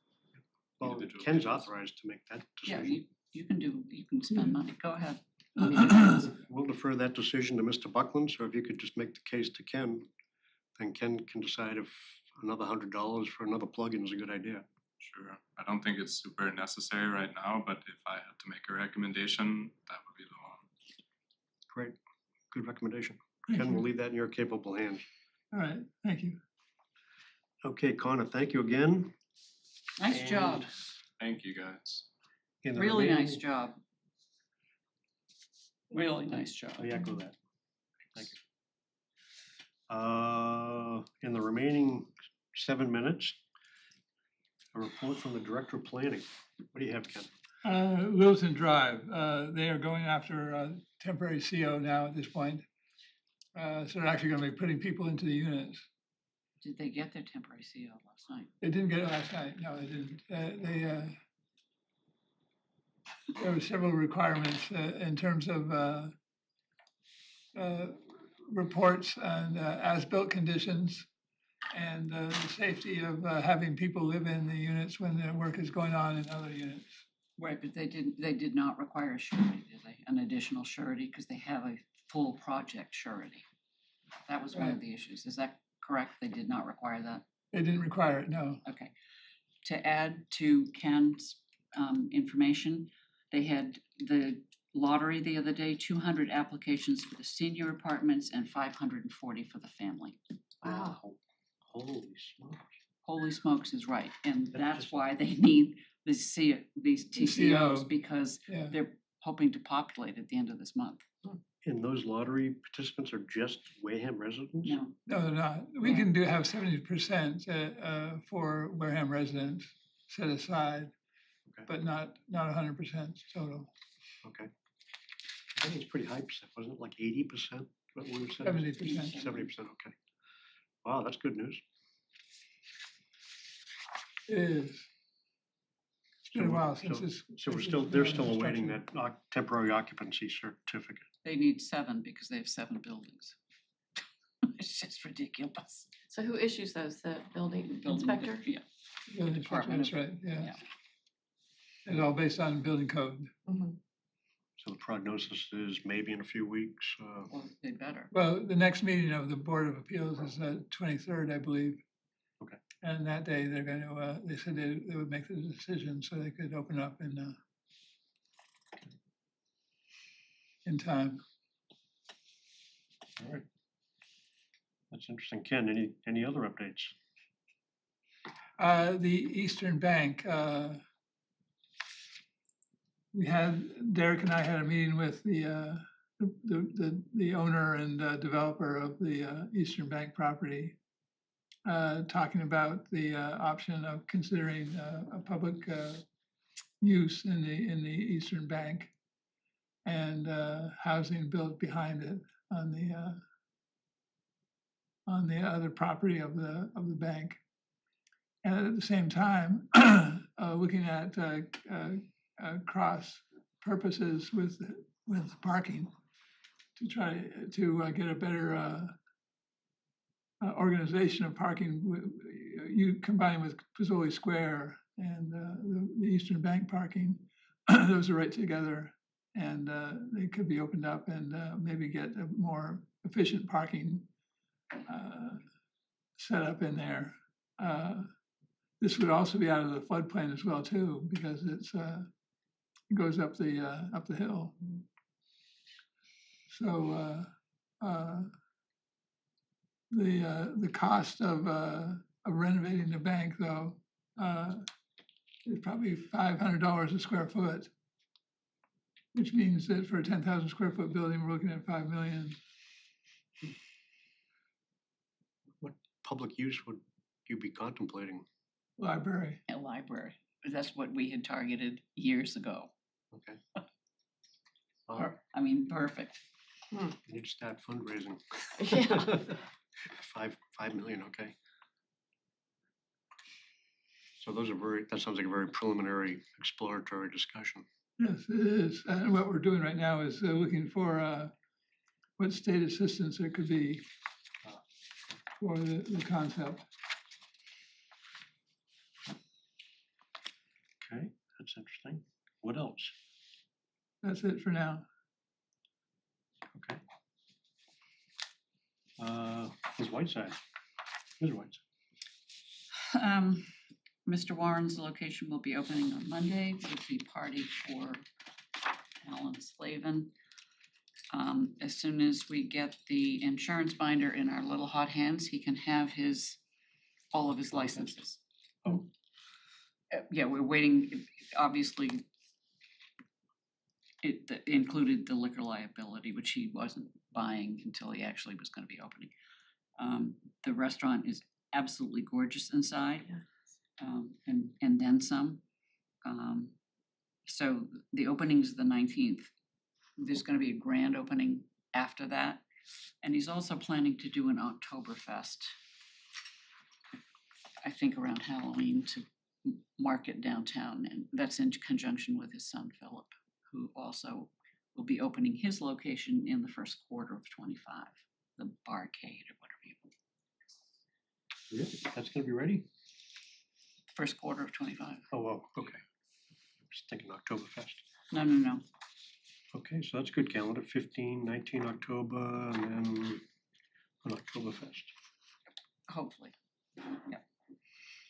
Well, Individual Ken's pages. authorized to make that Yeah, decision. you can spend money. Go ahead. We'll defer that decision to Mr. Buckland, so if you could just make the case to Ken, then Ken can decide if another $100 for another plugin is a good idea. Sure. I don't think it's super necessary right now, but if I had to make a recommendation, that would be the one. Great, good recommendation. Thank Ken, we'll you. leave that in your capable hands. All right, thank you. Okay, Connor, thank you again. Nice job. Thank you guys. In the Really remaining- nice job. Really nice job. I echo that. Thank you. In the remaining 7 minutes, a report from the Director of Planning. What do you have, Ken? Littleton Drive, they are going after a temporary CO now at this point. So they're actually gonna be putting people into the units. Did they get their temporary CO last night? They didn't get it last night, no, they didn't. There were several requirements in terms of reports and as-built conditions and the safety of having people live in the units when their work is going on in other units. Right, but they did not require a surety, did they? An additional surety, because they have a full project surety. That was one of Right. the issues. Is that correct? They did not require that? They didn't require it, no. Okay. To add to Ken's information, they had the lottery the other day, 200 applications for the senior apartments and 540 for the family. Wow. Holy smokes. Holy smokes is right, and That's that's just- why they need these TCOs, CO. because Yeah. they're hoping to populate at the end of this month. And those lottery participants are just Wareham residents? No, No, they're not. We Yeah. can have 70% for Wareham residents set aside, Okay. but not 100% total. Okay. I think it's pretty high percent, wasn't it like 80%? What we said? 70%. 70%, okay. Wow, that's good news. It is. It's been a So- while since so- this. So we're this still, has they're been still under awaiting construction. that temporary occupancy certificate. they need 7 because they have 7 buildings. It's just ridiculous. So who issues those? The building Building inspector? Yeah, Building Department inspector, of- that's right, yeah. yeah. It's all based on building code. Mhm. So the prognosis is maybe in a few weeks. Well, they better. Well, the next meeting of the Board of Appeals is the 23rd, I believe. Okay. And that day, they're going to, they said they would make the decision so they could open up and in time. All right. That's interesting. Ken, any other updates? The Eastern Bank, Derek and I had a meeting with the owner and developer of the Eastern Bank property, talking about the option of considering a public use in the Eastern Bank and housing built behind it on the other property of the bank. And at the same time, looking at cross purposes with parking to try to get a better organization of parking. You combine with Pizzoli Square and the Eastern Bank parking, those are right together, and they could be opened up and maybe get a more efficient parking set up in there. This would also be out of the floodplain as well too, because it goes up the hill. So the cost of renovating the bank though is probably $500 a square foot, which means that for a 10,000 square foot building, we're looking at $5 million. What public use would you be contemplating? Library. A library. That's what we had targeted years ago. Okay. I mean, perfect. You need to start fundraising. Yeah. 5 million, okay. So that sounds like a very preliminary exploratory discussion. Yes, it is. And what we're doing right now is looking for what state assistance there could be for the concept. Okay, that's interesting. What else? That's it for now. Okay. Ms. Whiteside. Ms. Whiteside. Mr. Warren's location will be opening on Monday with the party for Alan Slavin. As soon as we get the insurance binder in our little hot hands, he can have all of his licenses. Oh. Yeah, we're waiting, obviously, it included the liquor liability, which he wasn't buying until he actually was gonna be opening. The restaurant is absolutely gorgeous inside, and then some. So the opening is the 19th. There's gonna be a grand opening after that, and he's also planning to do an Oktoberfest, I think around Halloween, to market downtown, and that's in conjunction with his son Philip, who also will be opening his location in the first quarter of 25, the Barcade or whatever you want. Really? That's gonna be ready? First quarter of 25. Oh, well, okay. I was thinking Oktoberfest. No. Okay, so that's good calendar, 15, 19 October, and then an Oktoberfest. Hopefully. Yeah.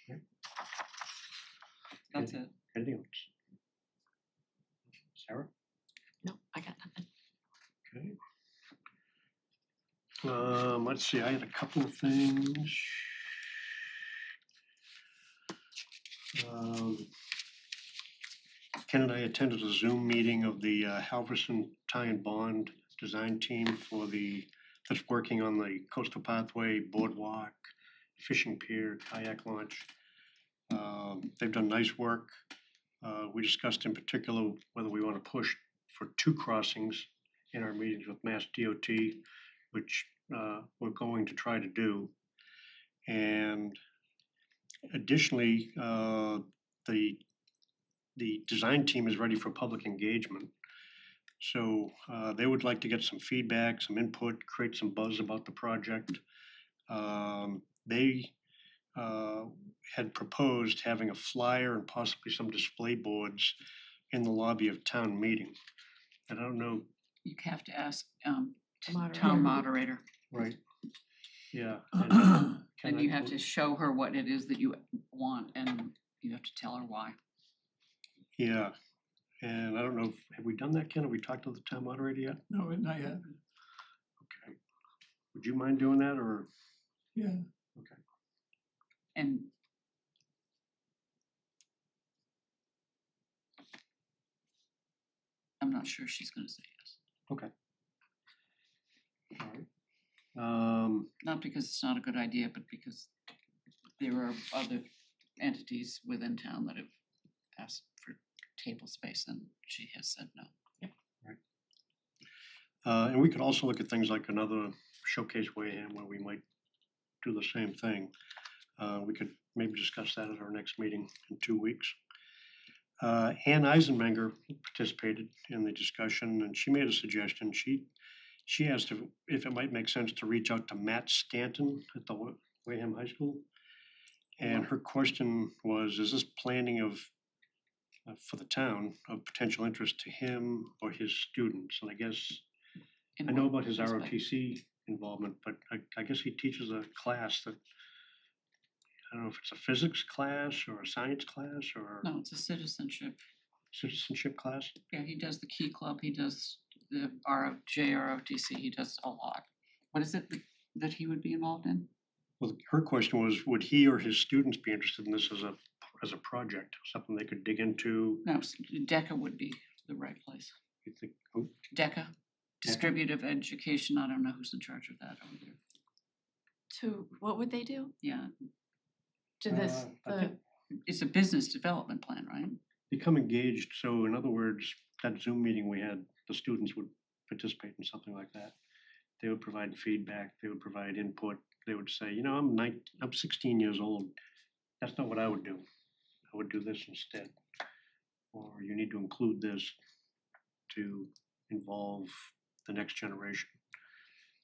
Okay. That's it. Anything else? Sarah? No, I got nothing. Okay. Let's see, I had a couple of things. Ken and I attended a Zoom meeting of the Halverson Tie and Bond design team that's working on the Coastal Pathway, Boardwalk, Fishing Pier, Kayak Launch. They've done nice work. We discussed in particular whether we want to push for 2 crossings in our meetings with Mass DOT, which we're going to try to do. And additionally, the design team is ready for public engagement. So they would like to get some feedback, some input, create some buzz about the project. They had proposed having a flyer and possibly some display boards in the lobby of town meeting. And I don't know. You have to ask Moderator. town moderator. Right. Yeah. And you have to show her what it is that you want, and you have to tell her why. Yeah, And I don't know, have we done that, Ken? Have we talked to the town moderator yet? No, not yet. Okay. Would you mind doing that, or? Yeah. And I'm not sure she's gonna say yes. Okay. All right. Not because it's not a good idea, but because there are other entities within town that have asked for table space and she has said no. And we could also look at things like another Showcase Wareham where we might do the same thing. We could maybe discuss that at our next meeting in 2 weeks. Ann Eisenmenger participated in the discussion and she made a suggestion. She asked if it might make sense to reach out to Matt Stanton at the Wareham High School. And her question was, is this planning of, for the town, of potential interest to him or his students? And I guess, In I know what about his respect? ROTC involvement, but I guess he teaches a class that, I don't know if it's a physics class or a science class or No, it's a citizenship. citizenship class. Yeah, he does the Key Club, he does the JROTC, he does a lot. What is it that he would be involved in? Well, her question was, would he or his students be interested in this as a project, something they could dig into? No, DECA would be the right place. You think, oh, DECA, Distributive Education, I don't know who's in charge of that over there. To, what would they do? Yeah, To this, I the, think- it's a business development plan, right? become engaged, so in other words, that Zoom meeting we had, the students would participate in something like that. They would provide feedback, they would provide input, they would say, you know, I'm 16 years old, that's not what I would do. I would do this instead. Or you need to include this to involve the next generation.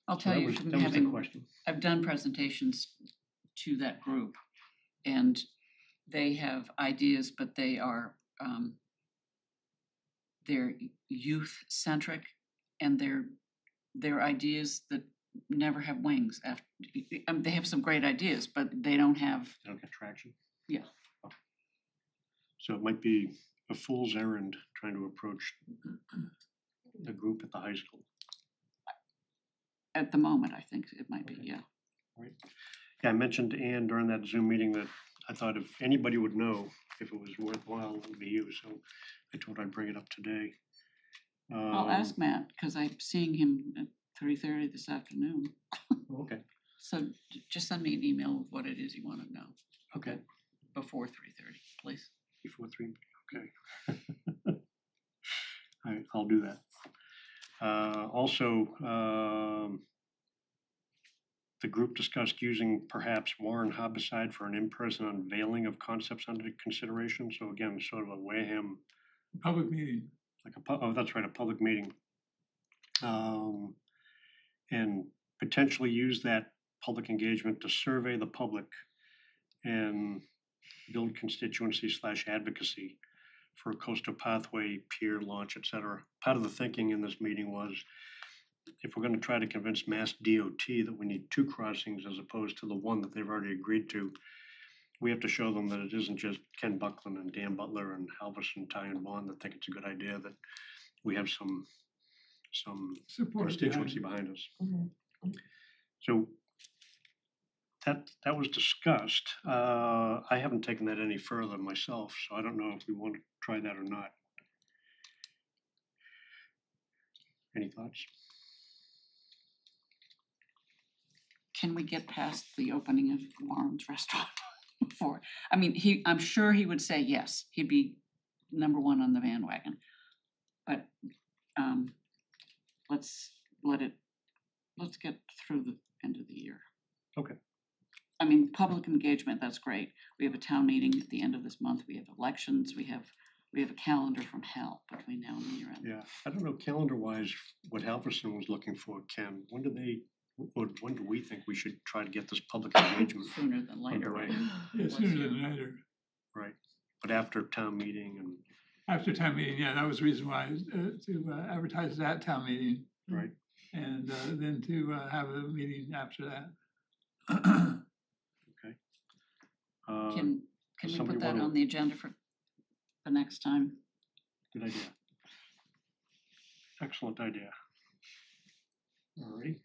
I'll So tell that you was- from that was the having, question. I've done presentations to that group and they have ideas, but they are, they're youth centric and they're ideas that never have wings after, they have some great ideas, but they don't have, They don't get traction. Yeah. Okay. So it might be a fool's errand trying to approach the group at the high school. at the moment, I think it might be, Okay. yeah. Right. Yeah, I mentioned to Ann during that Zoom meeting that I thought if anybody would know if it was worthwhile, it would be you, so I told her I'd bring it up today. I'll ask Matt, cause I'm seeing him at 3:30 this afternoon. Okay, So just send me an email with what it is you wanna know okay, before 3:30, please. before 3, okay. All right, I'll do that. Also, the group discussed using perhaps Warren Harbourside for an in-person unveiling of concepts under consideration. So again, sort of a Wareham, Public meeting. like oh, that's right, a public meeting. And potentially use that public engagement to survey the public and build constituency / advocacy for a coastal pathway, pier launch, et cetera. Part of the thinking in this meeting was, if we're gonna try to convince Mass DOT that we need 2 crossings as opposed to the one that they've already agreed to, we have to show them that it isn't just Ken Buckland and Dan Butler and Halverson, Ty and Bond that think it's a good idea, that we have some Support constituency behind. behind us. Mhm. So that was discussed. I haven't taken that any further myself, so I don't know if we want to try that or not. Any thoughts? Can we get past the opening of Warren's restaurant before? I mean, I'm sure he would say yes, he'd be number 1 on the bandwagon. But let's get through the end of the year. Okay. I mean, public engagement, that's great. We have a town meeting at the end of this month, we have elections, we have a calendar from hell between now and the year end. Yeah, I don't know calendar-wise what Halverson was looking for, Ken. When do we think we should try to get this public engagement? Sooner than later, right? Underway. Yeah, sooner than later. Right, but after town meeting and, After town meeting, yeah, that was the reason why, to advertise that town meeting right, and then to have a meeting after that. okay. Can does we somebody put that wanna- on the agenda for the next time? Good idea. Excellent idea. All right.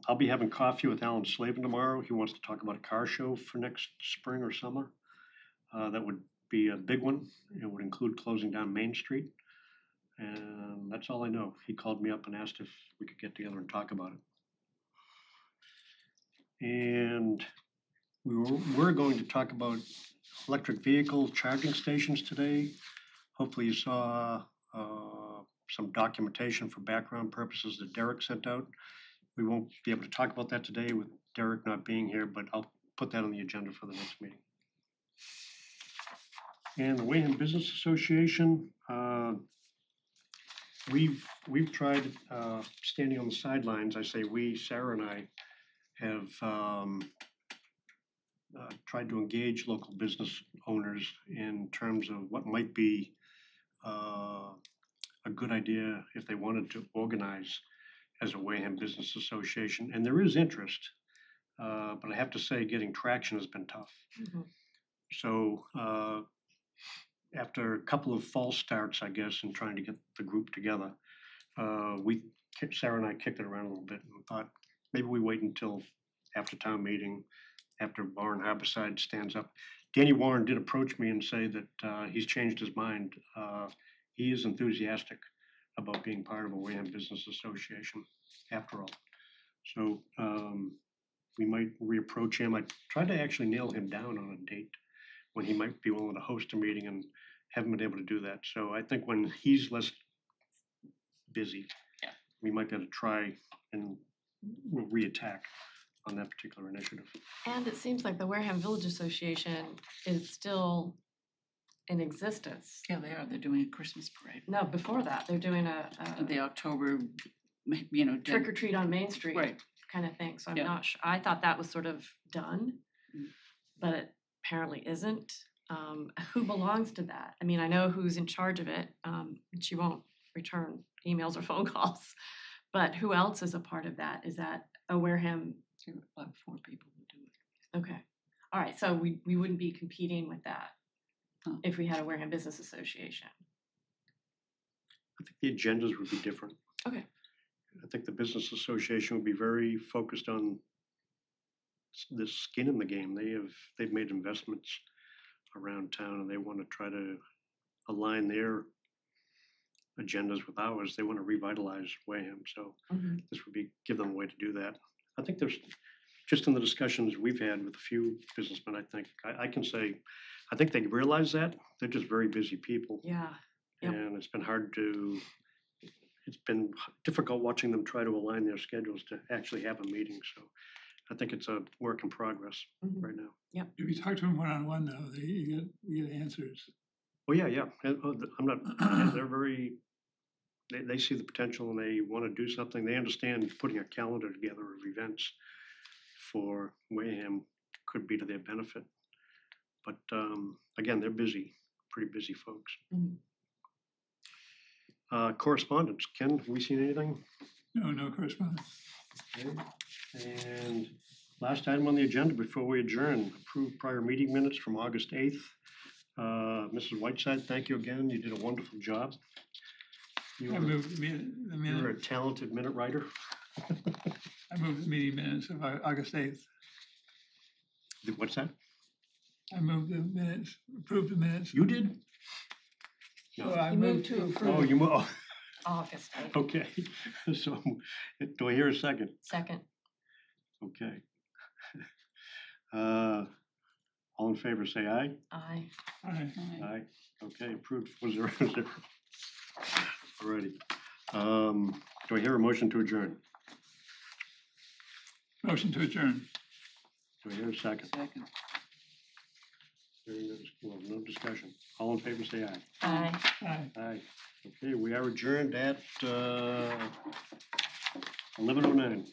I'll be having coffee with Alan Slavin tomorrow. He wants to talk about a car show for next spring or summer. That would be a big one. It would include closing down Main Street. And that's all I know. He called me up and asked if we could get together and talk about it. And we're going to talk about electric vehicle charging stations today. Hopefully you saw some documentation for background purposes that Derek sent out. We won't be able to talk about that today with Derek not being here, but I'll put that on the agenda for the next meeting. And the Wareham Business Association, we've tried standing on the sidelines. I say we, Sarah and I, have tried to engage local business owners in terms of what might be a good idea if they wanted to organize as a Wareham Business Association. And there is interest, but I have to say getting traction has been tough. Mhm. So after a couple of false starts, I guess, in trying to get the group together, Sarah and I kicked it around a little bit and thought maybe we wait until after town meeting, after Warren Harborside stands up. Danny Warren did approach me and say that he's changed his mind. He is enthusiastic about being part of a Wareham Business Association after all. So we might reapproach him. I tried to actually nail him down on a date when he might be willing to host a meeting and haven't been able to do that. So I think when he's less busy, Yeah. we might be able to try and we'll reattack on that particular initiative. And it seems like the Wareham Village Association is still in existence. Yeah, they are. They're doing a Christmas parade. No, before that, they're doing a The October, trick or treat on Main Street Right. kind of thing. So I'm Yeah. not sure. I thought that was sort of done, Mm. but it apparently isn't. Who belongs to that? I mean, I know who's in charge of it. She won't return emails or phone calls. But who else is a part of that? Is that a Wareham? There were about 4 people who do it. Okay. All right. So we wouldn't be competing with that Huh. if we had a Wareham Business Association. I think the agendas would be different. Okay. I think the business association would be very focused on the skin in the game. They've made investments around town and they want to try to align their agendas with ours. They want to revitalize Wareham. So Mhm. this would be give them a way to do that. I think there's just in the discussions we've had with a few businessmen, I think I can say I think they realize that. They're just very busy people. Yeah. Yep. And it's been difficult watching them try to align their schedules to actually have a meeting. So I think it's a work in progress Mhm. right now. If you talk to them one-on-one though, you get answers. Oh, yeah. I'm not, they're very, they see the potential and they want to do something. They understand putting a calendar together of events for Wareham could be to their benefit. But again, they're busy, pretty busy folks. Mhm. Correspondence. Ken, have we seen anything? No correspondence. Okay. And last item on the agenda before we adjourn, approved prior meeting minutes from August 8th. Mrs. Whiteside, thank you again. You did a wonderful job. I moved the You're a minute, talented minute writer. I moved the meeting minutes of August 8th. What's that? I moved the minutes, approved the minutes. You did? So I You moved to Oh, approve you, oh, August 8th. okay. So, do I hear a second? Second. Okay. All in favor, say aye. Aye. Aye. Aye. Okay, approved 4-0-0. Alrighty. Do I hear a motion to adjourn? Motion to adjourn. Do I hear a second? Second. Hearing no discussion. All in favor, say aye. Aye. Aye. Aye. Okay, we are adjourned at 11:09.